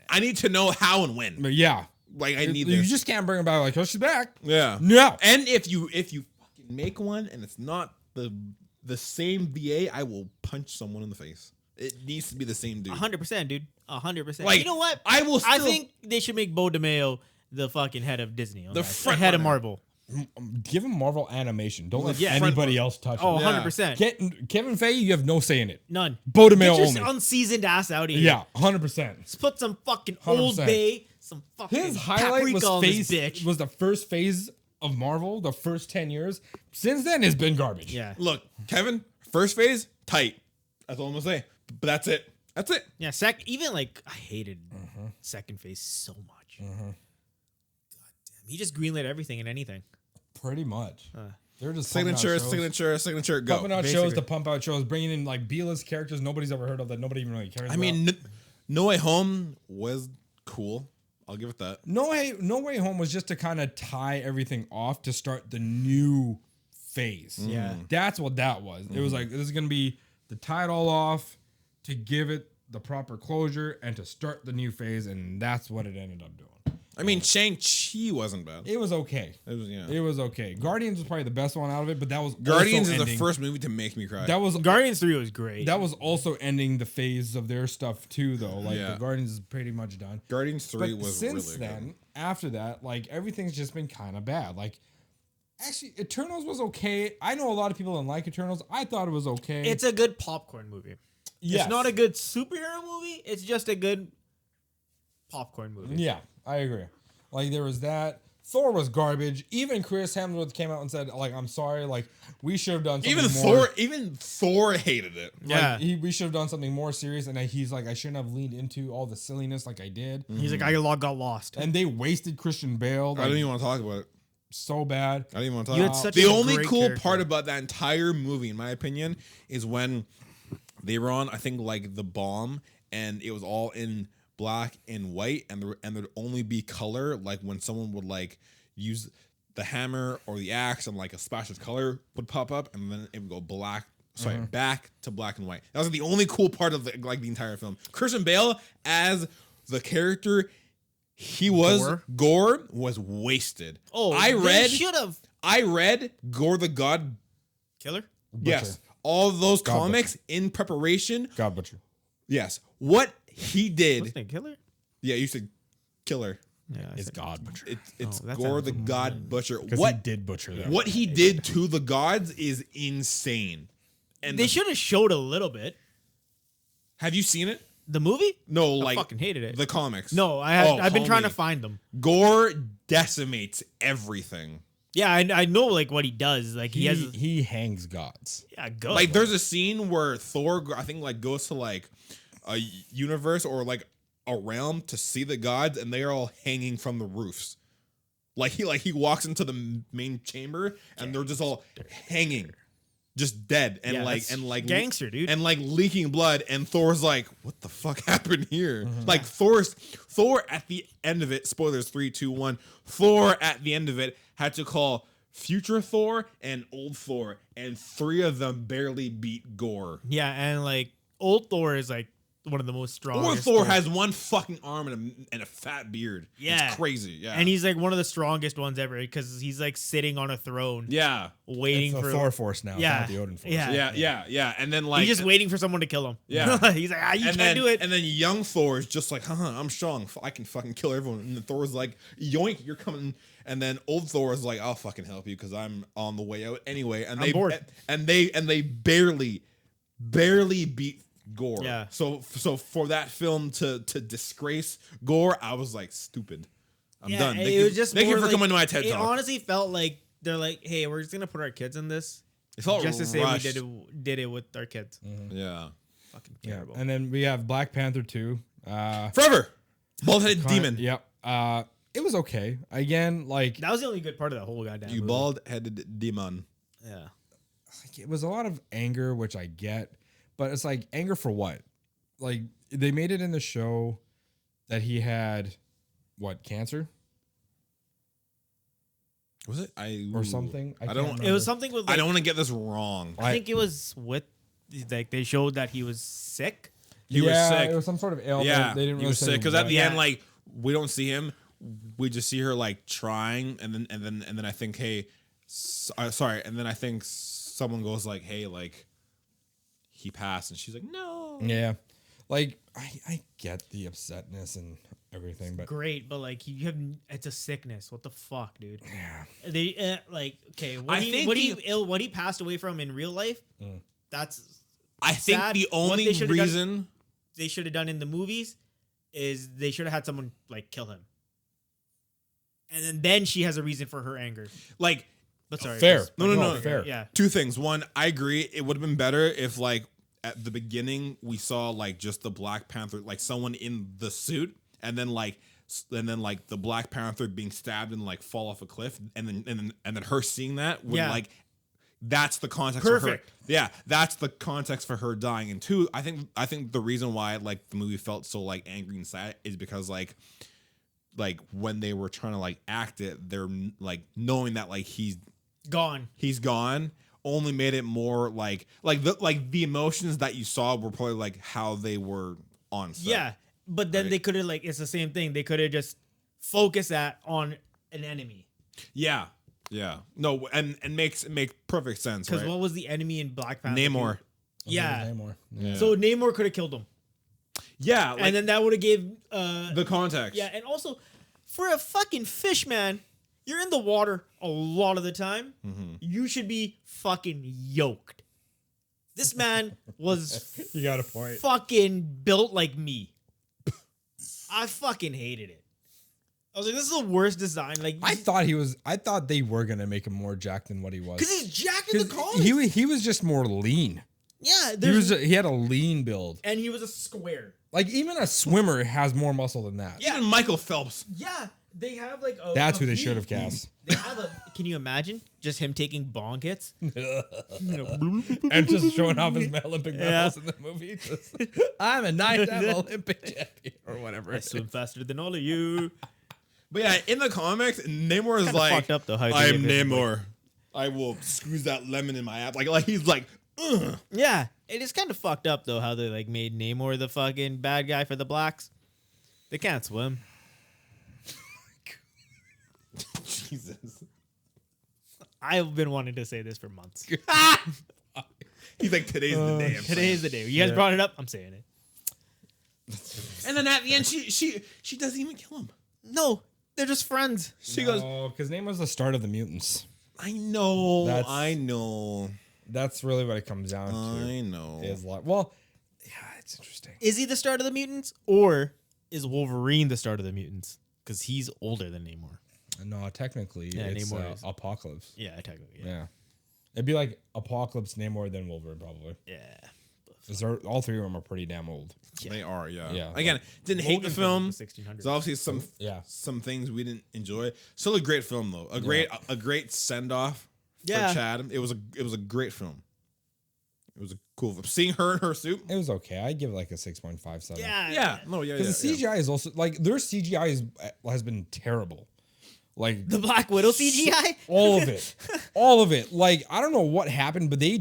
I need to know how and when. But yeah, Like I need you this. just can't bring her back like, oh, she's back. Yeah. No. And if you fucking make one and it's not the same VA, I will punch someone in the face. It needs to be the same dude. 100%, dude. 100%. Like, you know what? I will I still- think they should make Bo DeMeo the fucking head of Disney. The front head of runner. Marvel. Give him Marvel animation. Don't let Yeah. anybody else touch Oh, it. 100%. Kevin Feige, you have no say in it. None. Bo DeMeo Get your only. unseasoned ass out of here. Yeah, 100%. Let's put some fucking Old 100%. Bay, some fucking His highlight paprika on this bitch. was the first phase of Marvel, the first 10 years. Since then, it's been garbage. Yeah. Look, Kevin, first phase, tight. That's all I'm gonna say. But that's it. That's it. Yeah, even like I hated second phase so much. God damn, he just greenlit everything and anything. Pretty much. They're just Signature, go. Pumping out Basically. shows to pump out shows, bringing in like B-list characters nobody's ever heard of that nobody even really cares about. I mean, No Way Home was cool. I'll give it that. No Way Home was just to kind of tie everything off to start the new phase. Yeah. That's what that was. It was like, this is going to be to tie it all off, to give it the proper closure, and to start the new phase, and that's what it ended up doing. I mean, Shang-Chi wasn't bad. It was okay. It was okay. Guardians was probably the best one out of it, but that was Guardians also is ending, the first movie to make me cry. That was Guardians 3 was great. That was also ending the phase of their stuff too, though. Like Yeah. the Guardians is pretty much done. Guardians 3 But was since really then, good. after that, like everything's just been kind of bad. Like, actually, Eternals was okay. I know a lot of people don't like Eternals. I thought it was okay. It's a good popcorn movie. Yes. It's not a good superhero movie. It's just a good popcorn movie. Yeah, I agree. Like there was that. Thor was garbage. Even Chris Hemsworth came out and said, like, I'm sorry, like we should have done something Even Thor hated it. Yeah. We should have done something more serious. And he's like, I shouldn't have leaned into all the silliness like I did. He's like, I got lost. And they wasted Christian Bale. I Like, don't even want to talk about it. so bad. I don't even want to You talk had about such it. The a only great cool character. part about that entire movie, in my opinion, is when they were on, I think, like the bomb, and it was all in black and white, and there'd only be color, like when someone would like use the hammer or the axe, and like a splash of color would pop up, and then it would go black. Sorry, back to black and white. That was the only cool part of the entire film. Christian Bale as the character he was, Gore was wasted. Oh, I should have read Gore the God. Killer. Yes, all those God comics in preparation. God Butcher. Yes, what he did. Wasn't it Killer? Yeah, you said Killer. Yeah, It's God Butcher. It's that Gore sounds the God Butcher. Because he What did butcher that. what he did to the gods is insane. And They should have showed a little bit. have you seen it? The movie? No, I like fucking hated it. the comics. No, I've been trying to find them. Gore decimates everything. Yeah, I know like what he does. Like he has he hangs gods. go. Like there's a scene where Thor, I think, like goes to like a universe or like a realm to see the gods, and they are all hanging from the roofs. Like he walks into the main chamber, and they're just all hanging, just dead, and Yeah, like that's gangster, dude. and like leaking blood. And Thor's like, "What the fuck happened here?" Like Thor at the end of it. Spoilers 3, 2, 1. Thor at the end of it had to call future Thor and old Thor, and 3 of them barely beat Gore. yeah, and like old Thor is like one of the most strongest. Old Thor has one fucking arm and a fat beard. Yeah. It's crazy. Yeah, and he's like one of the strongest ones ever because he's like sitting on a throne, yeah, waiting It's the for Thor Force now. Yeah. It's not the Odin Force. Yeah. And then like he's just waiting for someone to kill him. Yeah. he's like, you and can't then, do it. And then young Thor is just like, I'm strong. I can fucking kill everyone. And then Thor's like, yoink, you're coming. And then old Thor is like, I'll fucking help you because I'm on the way out anyway. And I'm bored. And they barely beat Gore. Yeah. So for that film to disgrace Gore, I was like, stupid. I'm done. It Thank you, was just thank you more for like- coming to my TED It Talk. honestly felt like they're like, hey, we're just gonna put our kids in this. It felt Just to say rushed. we did it with our kids. Yeah. Fucking Yeah. terrible. And then we have Black Panther 2. Forever. Bald-headed demon. Yep. It was okay. Again, like That was the only good part of the whole goddamn You movie. bald-headed demon. Yeah. it was a lot of anger, which I get, but it's like anger for what? Like they made it in the show that he had what, cancer Was it? or something? I can't don't- remember. It was something with. Like, I don't want to get this wrong. I think it was with. Like they showed that he was sick. He was sick. It was some sort of ailment. Yeah, they didn't really he was say sick because at what. the Yeah. end, like we don't see him. We just see her like trying, and then I think, hey, sorry, and then I think someone goes like, hey, like he passed, and she's like, no. Yeah, like I get the upsetness and everything, but Great, but like you have, it's a sickness. What the fuck, dude? yeah, They like okay. I think What he passed away from in real life. That's I think sad. the What only they should've done- reason they should have done in the movies is they should have had someone like kill him, and then she has a reason for her anger. like But sorry, fair. just- No, No, no. fair. Yeah, two things. One, I agree. It would have been better if like at the beginning we saw like just the Black Panther, like someone in the suit, and then like the Black Panther being stabbed and like fall off a cliff, and then her seeing that would like that's the context for her. Yeah, that's the context for her dying. And two, I think the reason why like the movie felt so like angry and sad is because like when they were trying to like act it, they're like knowing that like he's gone only made it more like the emotions that you saw were probably like how they were on set. Yeah, but then they could have like it's the same thing. They could have just focused that on an enemy. Yeah. No, and makes perfect sense. Because right? what was the enemy in Black Panther? Namor. Yeah. Namor. Yeah. So Namor could have killed him. Yeah, and then that would have gave the context. Yeah, and also for a fucking fish man, you're in the water a lot of the time. Mm-hmm. You should be fucking yoked. This man was you got a point. Fucking built like me. I fucking hated it. I was like, this is the worst design. Like I thought they were gonna make him more jacked than what he was. Because he's jacked in the comics. He was just more lean. Yeah, he had a lean build, and he was a square. Like even a swimmer has more muscle than that. Yeah, even Michael Phelps. Yeah, they have like a. That's who they should have cast. They have a. Can you imagine just him taking bong hits and just showing off his Olympic medals in the movie? I'm a 9-time Olympic champion or whatever. I swim faster than all of you. But yeah, in the comics, Namor is like, fucked up though, I am Namor. I will squeeze that lemon in my app. Like he's like, ugh. Yeah, it is kind of fucked up though how they like made Namor the fucking bad guy for the blacks. They can't swim. Jesus. I've been wanting to say this for months. He's like, today's the day. Today's the day. You guys brought it up. I'm saying it. And then at the end, she doesn't even kill him. No, they're just friends. She goes, because Namor was the start of the mutants. I know. That's really what it comes down to. I know. Well, yeah, it's interesting. Is he the start of the mutants, or is Wolverine the start of the mutants? Because he's older than Namor. No, technically, it's Apocalypse. Yeah, technically. Yeah. It'd be like Apocalypse, Namor, then Wolverine, probably. Yeah. Because all three of them are pretty damn old. Yeah. They are, yeah. Yeah. Again, didn't hate the film. The 1600s. There's obviously some things we didn't enjoy. Still a great film though. A great send off for Chad. It was a great film. It was a cool film. Seeing her in her suit. It was okay. I'd give it like a 6.57. Yeah. No, yeah. Because the CGI is also like their CGI has been terrible. Like the Black Widow CGI? All of it. Like, I don't know what happened, but they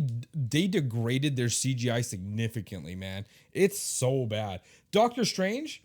degraded their CGI significantly, man. It's so bad. Doctor Strange,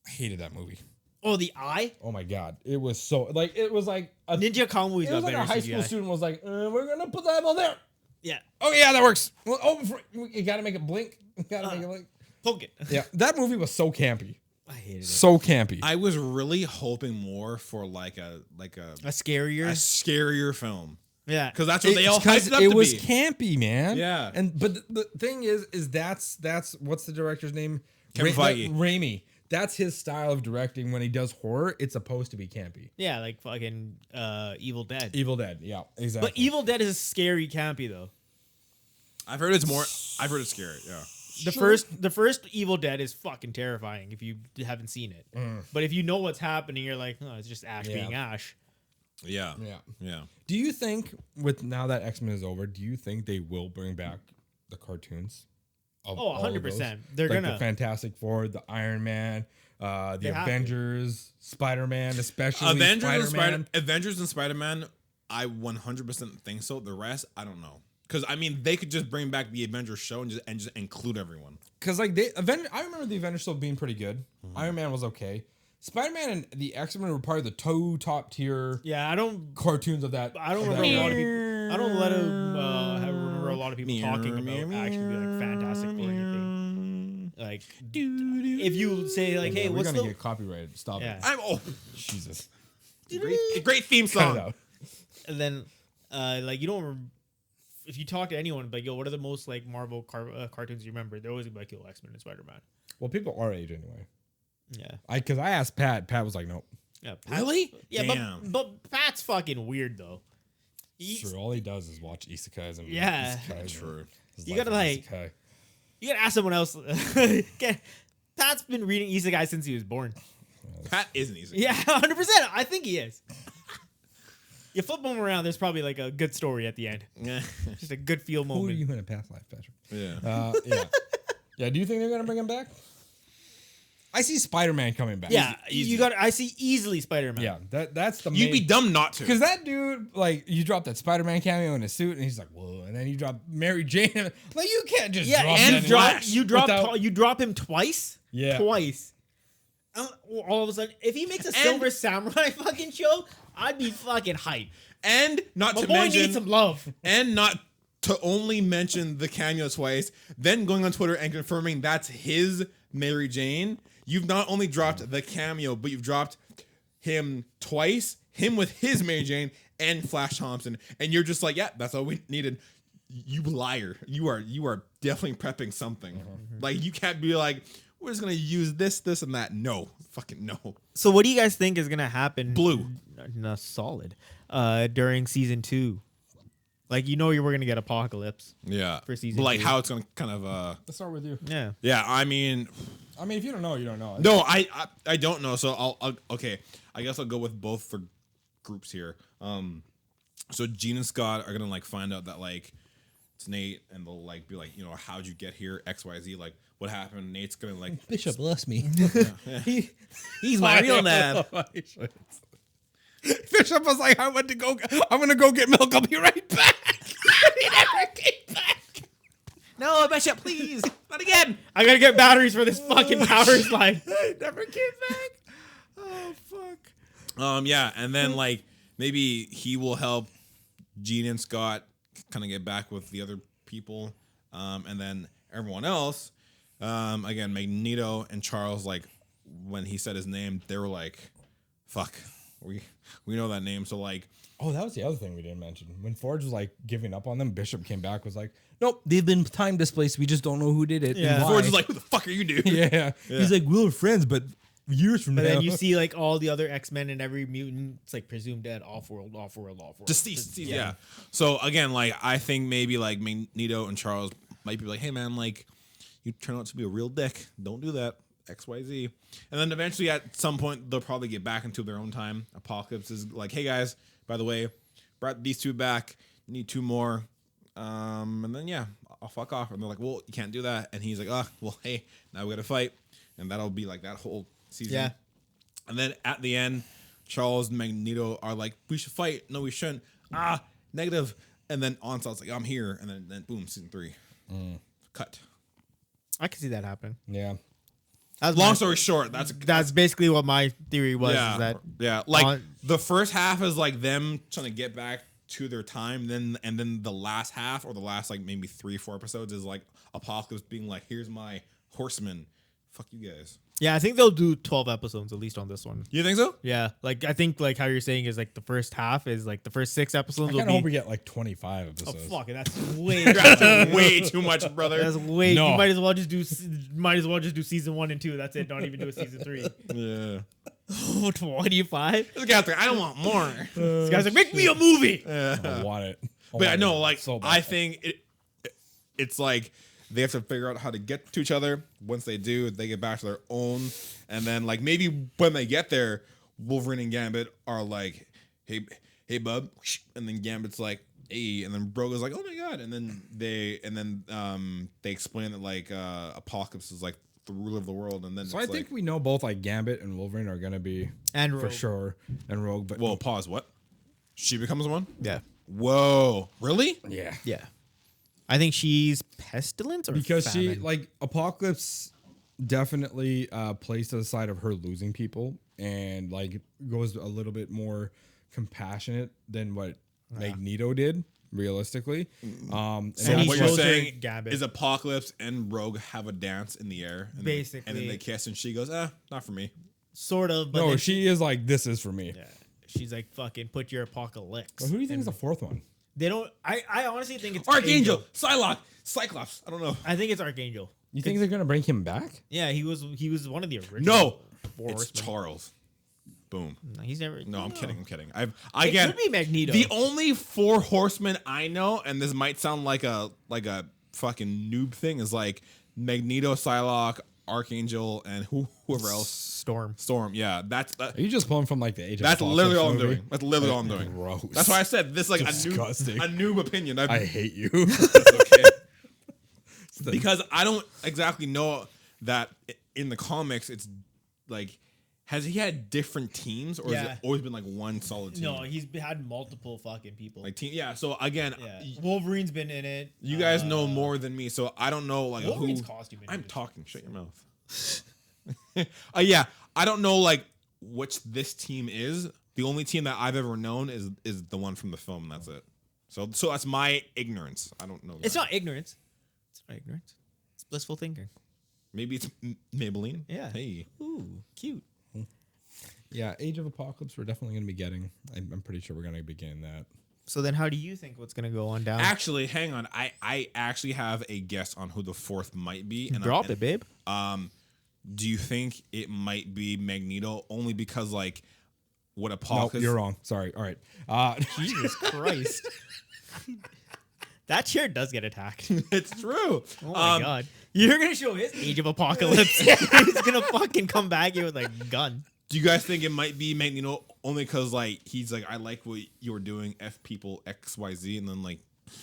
I hated that movie. Oh, the eye? Oh my god. It was so like a Ninja Kong movies. It was like a high school student was like, we're gonna put that eyeball there. Yeah. Oh yeah, that works. Well, you gotta make it blink. You gotta make it blink. Poke it. Yeah. That movie was so campy. I hated it. So campy. I was really hoping more for like a scarier film. Yeah, because that's what they all hyped it up to be. It was campy, man. Yeah, but the thing is that's what's the director's name? Kevin Feige. Raimi. That's his style of directing. When he does horror, it's supposed to be campy. Yeah, like fucking Evil Dead. Evil Dead. Yeah, exactly. But Evil Dead is scary campy though. I've heard it's scary. Yeah. The first Evil Dead is fucking terrifying if you haven't seen it. But if you know what's happening, you're like, oh, it's just Ash being Ash. Yeah. Do you think with now that Xmen is over, do you think they will bring back the cartoons? 100%. They're like gonna the Fantastic Four, the Iron Man, the Avengers, Spider-Man, especially Avengers and Spider-Man. I 100% think so. The rest, I don't know. Because I mean, they could just bring back the Avengers show and just include everyone. Because like I remember the Avengers still being pretty good. Iron Man was okay. Spider-Man and the X-Men were part of the top tier. Yeah, I don't cartoons of that. I don't remember a lot of people. I don't remember a lot of people talking about actually like Fantastic or anything. Like, if you say like, "Hey, we're gonna get copyrighted," stop it. Jesus. Great theme song. And then, like you don't. If you talk to anyone, like, yo, what are the most like Marvel cartoons you remember? They're always gonna be like, yo, X-Men and Spider-Man. Well, people our age anyway. Yeah. Because I asked Pat. Pat was like, nope. Yeah. Really? Yeah. Damn. But Pat's fucking weird though. Sure. All he does is watch isekais and yeah. isekais. True. You gotta like. You gotta ask someone else. Pat's been reading Isekai since he was born. Pat isn't easy. Yeah, 100%. I think he is. You flip him around, there's probably like a good story at the end. Just a good feel Who are moment. you in a past life, Patrick? Yeah. Yeah. Yeah. Do you think they're gonna bring him back? I see Spider-Man coming back. Yeah, Easy. you got. I see easily Spider-Man. Yeah. That's the. You'd be dumb not to. because that dude, like, you drop that Spider-Man cameo in his suit, and he's like, "Whoa!" And then you drop Mary Jane. Like, you can't just Yeah, drop and that in drop Flash you drop without- you drop him twice. Yeah. Twice. All of a sudden, if he makes a Silver Samurai fucking show, I'd be fucking hyped. And not My to boy mention, needs some love. and not to only mention the cameo twice, then going on Twitter and confirming that's his Mary Jane. You've not only dropped the cameo, but you've dropped him twice, him with his Mary Jane and Flash Thompson, and you're just like, yeah, that's all we needed. You liar. You are definitely prepping something. Like, you can't be like, we're just gonna use this, and that. No. Fucking no. So, what do you guys think is gonna happen? Blue. No, solid. During season 2, like you we're gonna get Apocalypse. Yeah. For season But like 2. how it's gonna kind of Let's start with you. Yeah. yeah, I mean, If you don't know, you don't know. no, I don't know. So I'll okay. I guess I'll go with both for groups here. So Gene and Scott are gonna like find out that like it's Nate, and they'll like be like, how'd you get here? XYZ, like what happened? Nate's gonna like Bishop loves me. He's my real name. Bishop was like, I'm gonna go get milk. I'll be right back. He never came back. No, Bishop, please, not again. I gotta get batteries for this fucking power slide. He never came back. Oh fuck. yeah, and then like maybe he will help Gene and Scott kind of get back with the other people, and then everyone else. Again, Magneto and Charles, like when he said his name, they were like, "Fuck, we know that name." So like, Oh, that was the other thing we didn't mention. When Forge was like giving up on them, Bishop came back, was like, nope, they've been time displaced. We just don't know who did it. Yeah. and why." Forge is like, "Who the fuck are you, dude?" yeah. He's like, we're friends, but years from But now. then you see like all the other X-Men and every mutant, it's like presumed dead, off-world. Deceased. Yeah. So again, like I think maybe like Magneto and Charles might be like, "Hey man, like you turn out to be a real dick. Don't do that." XYZ. And then eventually at some point they'll probably get back into their own time. Apocalypse is like, "Hey guys, by the way, brought these two back. Need 2 more." And then yeah, I'll fuck off. And they're like, "Well, you can't do that." And he's like, well, hey, now we gotta fight. And that'll be like that whole season. Yeah. And then at the end, Charles and Magneto are like, "We should fight." "No, we shouldn't." Negative. And then Onslaught's like, "I'm here." And then boom, season 3. Cut. I can see that happen. yeah. Long story short, That's basically what my theory was. yeah, Is that like the first half is like them trying to get back to their time, and then the last half, or the last like maybe 3-4 episodes, is like Apocalypse being like, "Here's my horseman. Fuck you guys." Yeah, I think they'll do 12 episodes at least on this one. You think so? Yeah, like I think like how you're saying is like the first half is like the first 6 I episodes kind will of be. hope we get like 25 Oh episodes. fuck it, that's way. That's way too much, brother. That's way. No. You might as well just do season 1 and 2. That's it. Don't even do a season 3. Yeah. 25. This guy's like, "I don't want more." This guy's like, make me a movie. I want it. But I know, like, so bad. I think it's like they have to figure out how to get to each other. Once they do, they get back to their own. And then, like, maybe when they get there, Wolverine and Gambit are like, hey, bub. And then Gambit's like, "Hey." And then Broga's like, "Oh my God." And then they explain that, like, Apocalypse is like the ruler of the world. And then So I it's think like, we know both like Gambit and Wolverine are gonna be And for Rogue. sure, and Rogue. But whoa, pause. What? She becomes one? Yeah. Whoa. Really? yeah, Yeah. I think she's pestilence or because she famine? like Apocalypse definitely plays to the side of her losing people and like goes a little bit more compassionate than what Magneto did realistically. So And he What that's you're shows her saying Gambit. is Apocalypse and Rogue have a dance in the air. And Basically. and then they kiss, and she goes, "Not for me." sort of. But no, then she is like, this is for me. Yeah. She's like, fucking put your apocalypse. But who do you think is the fourth one? They don't. I honestly think it's Archangel, Psylocke, Cyclops. I don't know. I think it's Archangel. You think they're gonna bring him back? Yeah, he was one of the original. No, Four it's Horsemen. Charles. Boom. No, he's never. No, I'm kidding. It Again, could be Magneto. the only 4 horsemen I know, and this might sound like a fucking noob thing, is like Magneto, Psylocke, Archangel, and whoever else. Storm. Yeah, that's Are you just pulling from like the Age of that's Apocalypse literally all I'm movie? doing. That's literally all I'm doing. Gross. That's why I said this is like Disgusting. a noob opinion. I hate you. Okay. Because I don't exactly know that in the comics it's like has he had different teams or has it always been like one solid team? No, he's had multiple fucking people. Like team, yeah. So again, Wolverine's been in it. You guys know more than me, so I don't know like Wolverine's who. costume. I'm talking. Shut your mouth. Yeah, I don't know like which this team is. The only team that I've ever known is the one from the film. And that's it. So that's my ignorance. I don't know. It's not ignorance. It's not ignorance. It's blissful thinking. Maybe it's Maybelline. Yeah. Hey. Ooh, cute. Yeah, Age of Apocalypse. We're definitely going to be getting. I'm pretty sure we're going to be getting that. So then, how do you think what's gonna go on down? Actually, hang on. I actually have a guess on who the fourth might be. And Drop it, babe. Do you think it might be Magneto? Only because like what Apocalypse? No, you're wrong. Sorry. All right. Jesus Christ. That chair does get attacked. It's true. Oh my god. You're gonna show his Age of Apocalypse. He's gonna fucking come back here with a gun. Do you guys think it might be Magneto only because like he's like I like what you were doing, F people XYZ, and then like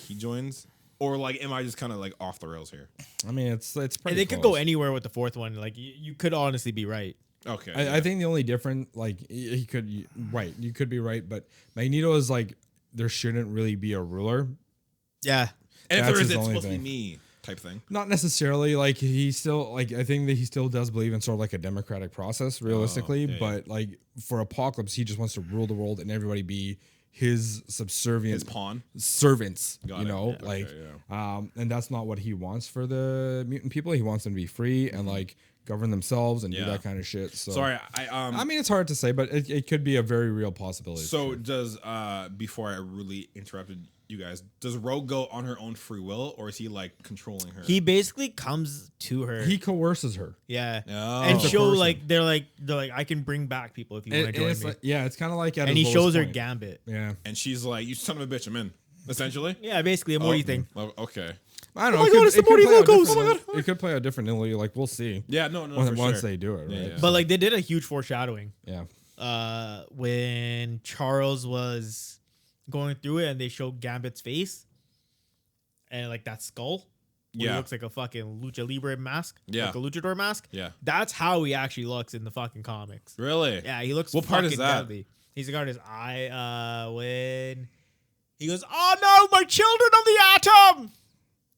he joins, or like am I just kind of like off the rails here? I mean, it's pretty. They could go anywhere with the fourth one. Like you could honestly be right. Okay. I think the only different like he could right. You could be right, but Magneto is like there shouldn't really be a ruler. Yeah. And if That's there is, his it's only supposed to be thing. me type thing. Not necessarily. Like he still like I think that he still does believe in sort of like a democratic process, realistically. yeah. But like for Apocalypse, he just wants to rule the world and everybody be his subservient His pawn. servants. Got you it. know, Yeah, like okay, and that's not what he wants for the mutant people. He wants them to be free and like govern themselves and do that kind of shit. So Sorry, I mean, it's hard to say, but it could be a very real possibility. So does before I really interrupted you guys, does Rogue go on her own free will, or is he like controlling her? He basically comes to her. He coerces her. Yeah. Oh. And It's a show person. like they're like I can bring back people if you want to join It's me. like, yeah, it's kind of like at And his he shows lowest her point. Gambit. Yeah, and she's like, "You son of a bitch, I'm in." Essentially. Yeah, basically a Morty thing. Oh, okay. I don't know. Oh my it God, could- it's the it could Morty play out logos. differently. Oh my God. It could play out differently. Like we'll see. Yeah, no, Once for they do it, right? Yeah. But like they did a huge foreshadowing. Yeah. When Charles was going through it and they showed Gambit's face and like that skull. Where he looks like a fucking lucha libre mask. Yeah. Like a luchador mask. Yeah. That's how he actually looks in the fucking comics. Really? Yeah, he looks What part is fucking that? deadly. He's got his eye when he goes, "Oh no, my children of the atom!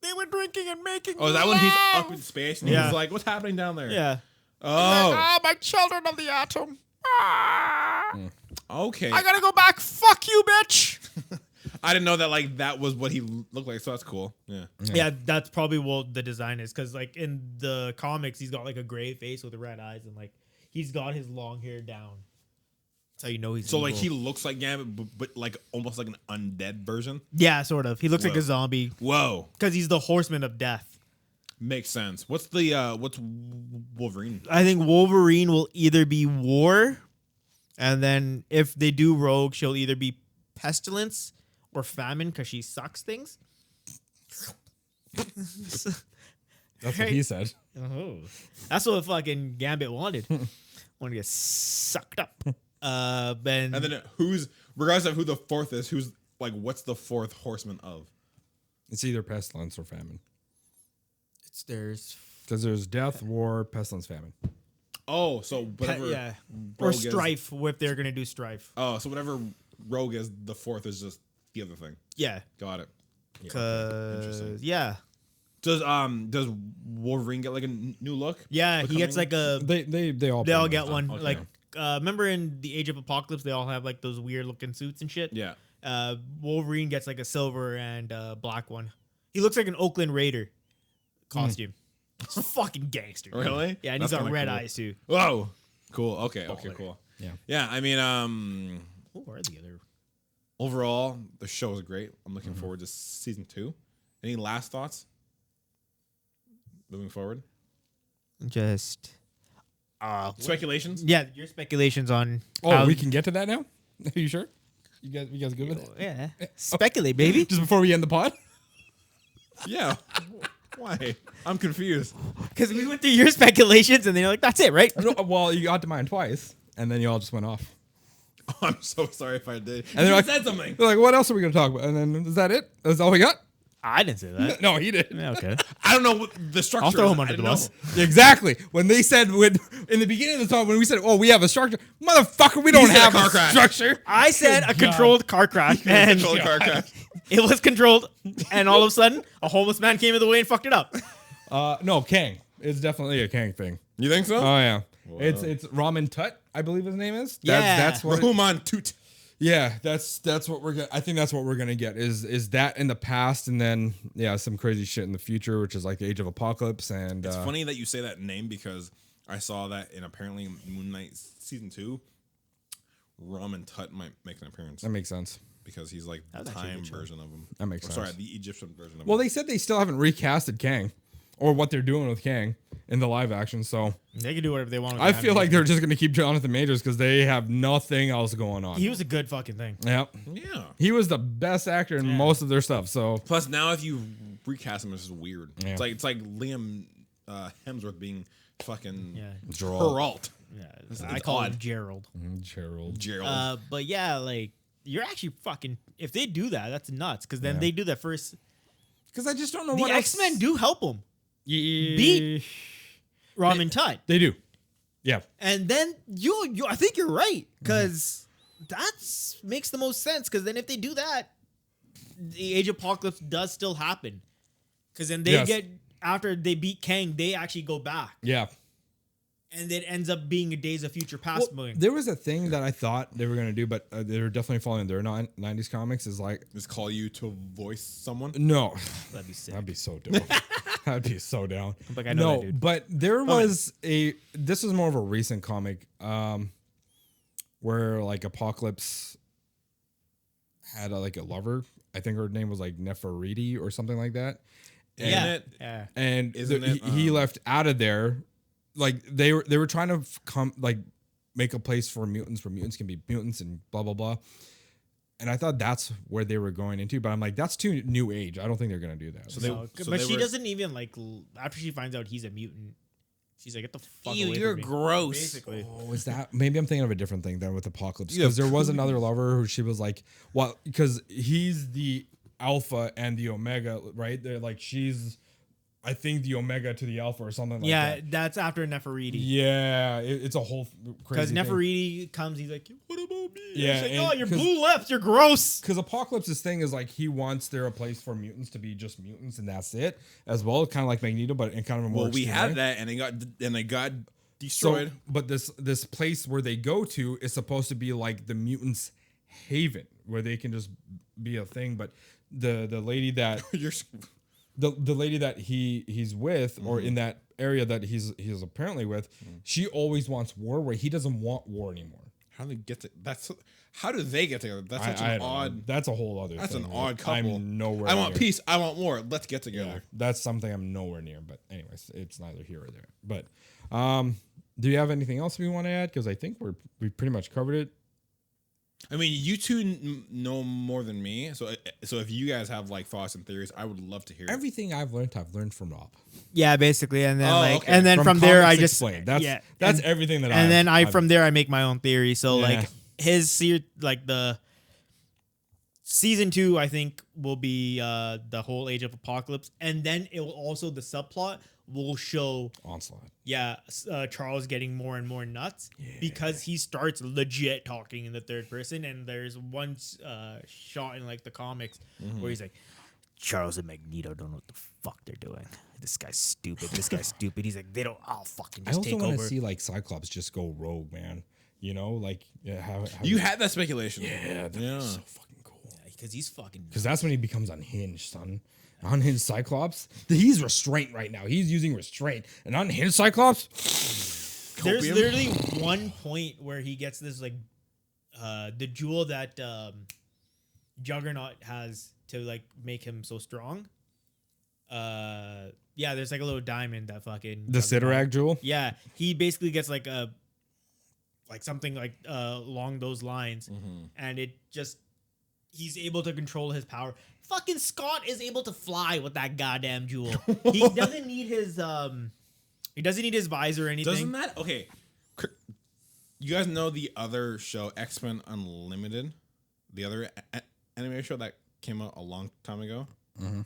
They were drinking and making Oh, is that when he's love." up in space and Yeah. he's like, "What's happening down there?" Yeah. Oh. "Oh, my children of the atom. Ah, Okay. I gotta go back. Fuck you, bitch." I didn't know that like that was what he looked like, so that's cool. Yeah. Yeah, that's probably what the design is. Because like in the comics, he's got like a gray face with red eyes, and like he's got his long hair down. That's how you know he's So like evil. he looks like Gambit, but like almost like an undead version. Yeah, sort of. He looks like Whoa. a zombie Whoa. because he's the horseman of death. Makes sense. What's Wolverine? I think Wolverine will either be War, and then if they do Rogue, she'll either be Pestilence or Famine because she sucks things. That's what he said. Oh, that's what fucking Gambit wanted. Want to get sucked up. And then who's regardless of who the fourth is, who's like what's the fourth horseman of? It's either pestilence or famine. There's Because there's death, war, pestilence, famine. Oh, so whatever. yeah, or Rogue is- Strife if they're gonna do Strife. Oh, so whatever Rogue is, the fourth is just the other thing. Yeah, Got it. cause Interesting. yeah, Does Wolverine get like a new look? yeah, he gets like a. They all They all pretty get much one. do. Okay. Like, remember in the Age of Apocalypse, they all have like those weird looking suits and shit. Yeah. Wolverine gets like a silver and black one. He looks like an Oakland Raider costume. It's fucking gangster. Really? Yeah, and That's he's got kinda red cool. eyes too. Whoa. Cool. Okay. Okay. Baller. Cool. Yeah. Yeah. I mean, Who are the other? overall, the show is great. I'm looking forward to season 2. Any last thoughts? Moving forward. Just. Speculations. Yeah, your speculations on. Oh, how- we can get to that now? Are you sure? You guys good with it? Yeah. Speculate, baby. Just before we end the pod? Yeah. Why? I'm confused. Because we went through your speculations, and then you're like, "That's it, right?" No, well, you got to mine twice, and then you all just went off. Oh, I'm so sorry if I did. And they're like, said something. They're like, what else are we going to talk about? And then, is that it? That's all we got? I didn't say that. No, he didn't. Yeah, okay. I don't know what the structure. I'll throw is. him I under the didn't bus. know. Exactly. When they said, in the beginning of the talk, when we said, oh, we have a structure, motherfucker, we don't said a have car a crash. structure. I said a controlled car crash, and Controlled car crash. it was controlled, and all of a sudden, a homeless man came in the way and fucked it up. No, Kang. It's definitely a Kang thing. You think so? Oh, yeah. It's Ramen Tut, I believe his name is. Yeah. That's what. Rahman Toot. Yeah, that's what we're gonna. I think that's what we're gonna get is that in the past, and then some crazy shit in the future, which is like the Age of Apocalypse. And It's funny that you say that name because I saw that in apparently Moon Knight season 2. Ramen Tut might make an appearance that makes sense. because he's like the That's actually a time good show. version of him. That makes sense. Sorry, the Egyptian version of Well, him. they said they still haven't recasted Kang, or what they're doing with Kang in the live action. So They can do whatever they want. With I the feel like animation. they're just gonna keep Jonathan Majors because they have nothing else going on. He was a good fucking thing. Yep. Yeah. He was the best actor in most of their stuff. So Plus, now if you recast him, it's just weird. Yeah. It's like Liam Hemsworth being fucking Yeah. Geralt. Yeah, It's I call him odd. Gerald. Gerald. But yeah, like you're actually fucking. If they do that, that's nuts. Because then they do that first. Because I just don't know The what X-Men do help him Yeah. beat Ramen Tut, They do. Yeah. and then you. I think you're right because that's makes the most sense. Because then if they do that, the Age of Apocalypse does still happen. Because then they Yes. get after they beat Kang, they actually go back. Yeah. And it ends up being a Days of Future Past movie. There was a thing that I thought they were going to do, but they were definitely following their 90s comics is like, Just call you to voice someone. no. That'd be sick. That'd be so dope. That'd be so down. Like, I know that dude. But there was this was more of a recent comic where like Apocalypse had like a lover. I think her name was like Nefertiti or something like that. Yeah. it? Yeah. And Isn't it, he left out of there. Like they were trying to come like make a place for mutants where mutants can be mutants and blah blah blah. And I thought that's where they were going into, but I'm like, that's too new age. I don't think they're gonna do that. So No, so but they she were- doesn't even like after she finds out he's a mutant. She's like, "Get the fuck Ew, away you're from me." gross. Basically, Oh, is that maybe I'm thinking of a different thing than with Apocalypse? Yeah, Because there was another lover who she was like, well, because he's the alpha and the omega, right? They're like she's, I think the omega to the alpha or something like yeah, that. that's after Nefertiti. Yeah, it's a whole Because crazy thing. Nefertiti comes, he's like, "What about me?" Yeah, She's like, and- "Oh, you're 'cause- blue left. You're gross." Because Apocalypse's thing is like he wants there a place for mutants to be just mutants and that's it as well, kind of like Magneto, but in kind of a more Well, we extreme had way. that, and they got So, destroyed. but this place where they go to is supposed to be like the mutants' haven, where they can just be a thing. But the lady that You're the lady that he's with, or in that area that he's apparently with, she always wants war, where he doesn't want war anymore. how do they get to? How do they get together? That's such I an don't know. odd. That's a whole other. That's thing. an odd couple. I'm nowhere. I want near. peace. I want war. Let's get Yeah, together. that's something I'm nowhere near. But anyways, it's neither here or there. But do you have anything else we want to add? Because I think we pretty much covered it. I mean, you two know more than me, so if you guys have like thoughts and theories, I would love to hear. it. Everything I've learned from Rob. Yeah, basically, and then Oh, okay. and then from there, I Comics just Explained. That's yeah, that's and, everything that. and then I've from there I make my own theory. So Yeah. like like the season 2, I think will be the whole Age of Apocalypse, and then it will also the subplot will show Onslaught. Charles getting more and more nuts because he starts legit talking in the third person, and there's one shot in like the comics where he's like, Charles and Magneto don't know what the fuck they're doing. This guy's stupid. This guy's stupid. He's like, I'll fucking I just also take want over. to see like Cyclops just go rogue, man. You know, like how You had that speculation. yeah, that'd Yeah. be so fucking cool. Because he's fucking. Because that's when he becomes unhinged, son. Unhinged Cyclops. He's restraint right now. He's using restraint. An unhinged Cyclops. There's Copium? literally one point where he gets this like the jewel that Juggernaut has to like make him so strong. Yeah, there's like a little diamond that fucking The Juggernaut- Sidorak jewel. Yeah, he basically gets like something like along those lines, and it just he's able to control his power. Fucking Scott is able to fly with that goddamn jewel. He doesn't need his visor or anything. Doesn't that okay? You guys know the other show, Xmen Unlimited, the other anime show that came out a long time ago. Mm-hmm.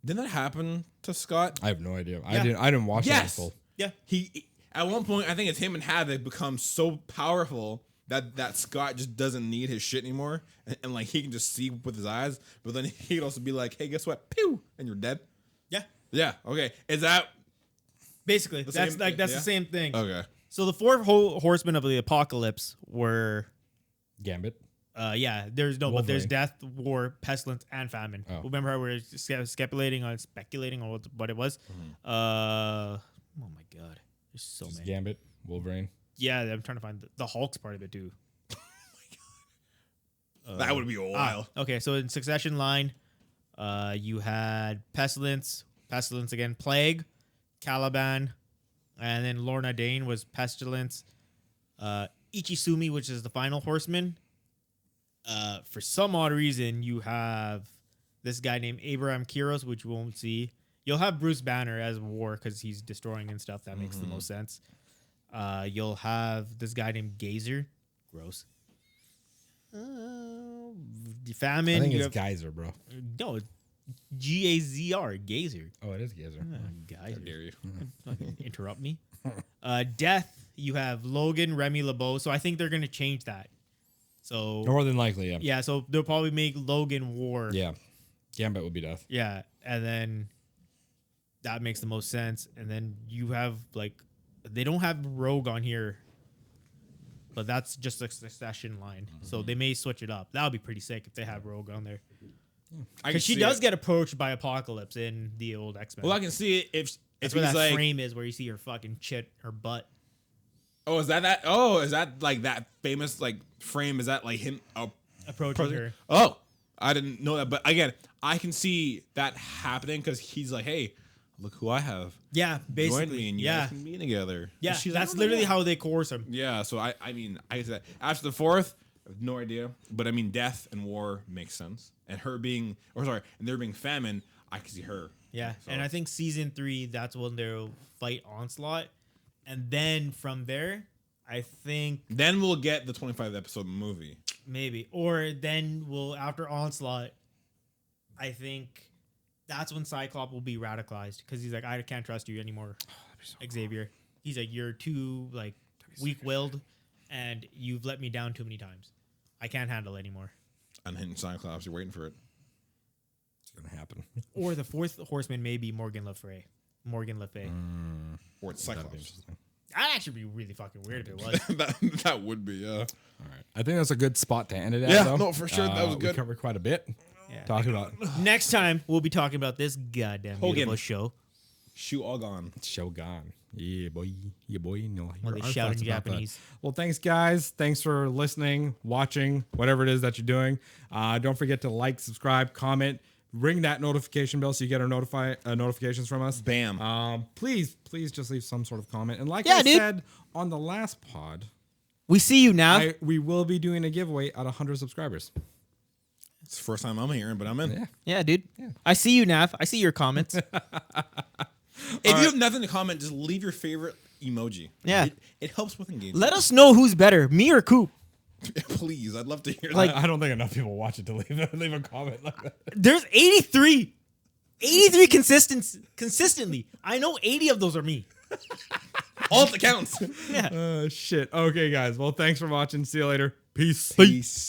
Didn't that happen to Scott? I have no idea. Yeah. I didn't watch it in full. Yeah. He at one point, I think it's him and Havoc become so powerful that Scott just doesn't need his shit anymore, and like he can just see with his eyes. But then he can also be like, "Hey, guess what? Pew!" and you're dead. Yeah. Yeah. Okay. Is that Basically, The that's same like thing, that's yeah? the same thing. okay? So the four horsemen of the apocalypse were, Gambit. there's no, but there's Wolverine. death, war, pestilence, and famine. Oh. Remember how we were speculating on what it was? Oh my god, there's so Just many. Gambit. Wolverine. Yeah, I'm trying to find the Hulk's part of it too. That would be a while. Okay, so in succession line, you had pestilence again, plague, Caliban, and then Lorna Dane was pestilence. Ichisumi, which is the final horseman. For some odd reason, you have this guy named Abraham Kiros, which we won't see. You'll have Bruce Banner as war because he's destroying and stuff. That makes the most sense. You'll have this guy named Gazer. Gross. The famine. I think you it's have, Geyser, bro. no, Gazr. Gazer. Oh, it is Geyser. How Geyser. dare you? Fucking interrupt me. Death. You have Logan, Remy LeBeau. So I think they're gonna change that. So More than likely, yeah. yeah, so they'll probably make Logan war. Yeah. Gambit would be death. Yeah, and then that makes the most sense. And then you have like they don't have Rogue on here, but that's just a succession line. So they may switch it up. That would be pretty sick if they have Rogue on there. I can Because she see does it. get approached by Apocalypse in the old X-Men. Well, I can see it if that's he's where that like, frame is, where you see her fucking her butt. oh, is that? Oh, is that like that famous like frame? Is that like him? Oh, Approaching her. oh, I didn't know that. But again, I can see that happening because he's like, hey, look who I have. Yeah, basically. Join me and you yeah. guys can be together. Yeah, And she's that's like, "Oh my literally God." how they coerce him. Yeah, so I mean, I said after the fourth, I have no idea. But I mean, death and war makes sense. And her being, and there being famine, I can see her. Yeah, So- and I think season 3, that's when they'll fight Onslaught. And then from there, I think Then we'll get the 25 episode movie. maybe. Or then we'll, after Onslaught, I think that's when Cyclops will be radicalized. Because he's like, I can't trust you anymore, Xavier. He's like, you're too like weak-willed, and you've let me down too many times. I can't handle it anymore. Unhinged Cyclops, you're waiting for it. It's going to happen. Or the fourth horseman may be Morgan Le Fay. Or it's That'd be Cyclops. interesting. That'd actually be really fucking weird if it was. that would be, yeah. All right. I think that's a good spot to end it at, Yeah, though. no, for sure. That was We good. covered quite a bit. Yeah. Talking about Next time, we'll be talking about this goddamn Hogan. beautiful show. Shoe all gone. Shogun. Yeah, boy. Yeah, boy. No, Well, they shout in Japanese. Well, thanks, guys. Thanks for listening, watching, whatever it is that you're doing. Don't forget to like, subscribe, comment, ring that notification bell so you get our notifications from us. Bam. Please just leave some sort of comment. And like Yeah, I dude. said on the last pod, We see you now. we will be doing a giveaway at 100 subscribers. It's the first time I'm hearing, but I'm in. Yeah. Yeah, dude. I see you, Nav. I see your comments. If you have nothing to comment, just leave your favorite emoji. Yeah. It helps with engagement. Let us know who's better, me or Coop. Please, I'd love to hear Like- that. I don't think enough people watch it to leave a comment like that. There's 83 consistently. I know 80 of those are me. All the counts. Yeah. Shit. Okay, guys. Well, thanks for watching. See you later. Peace. Peace.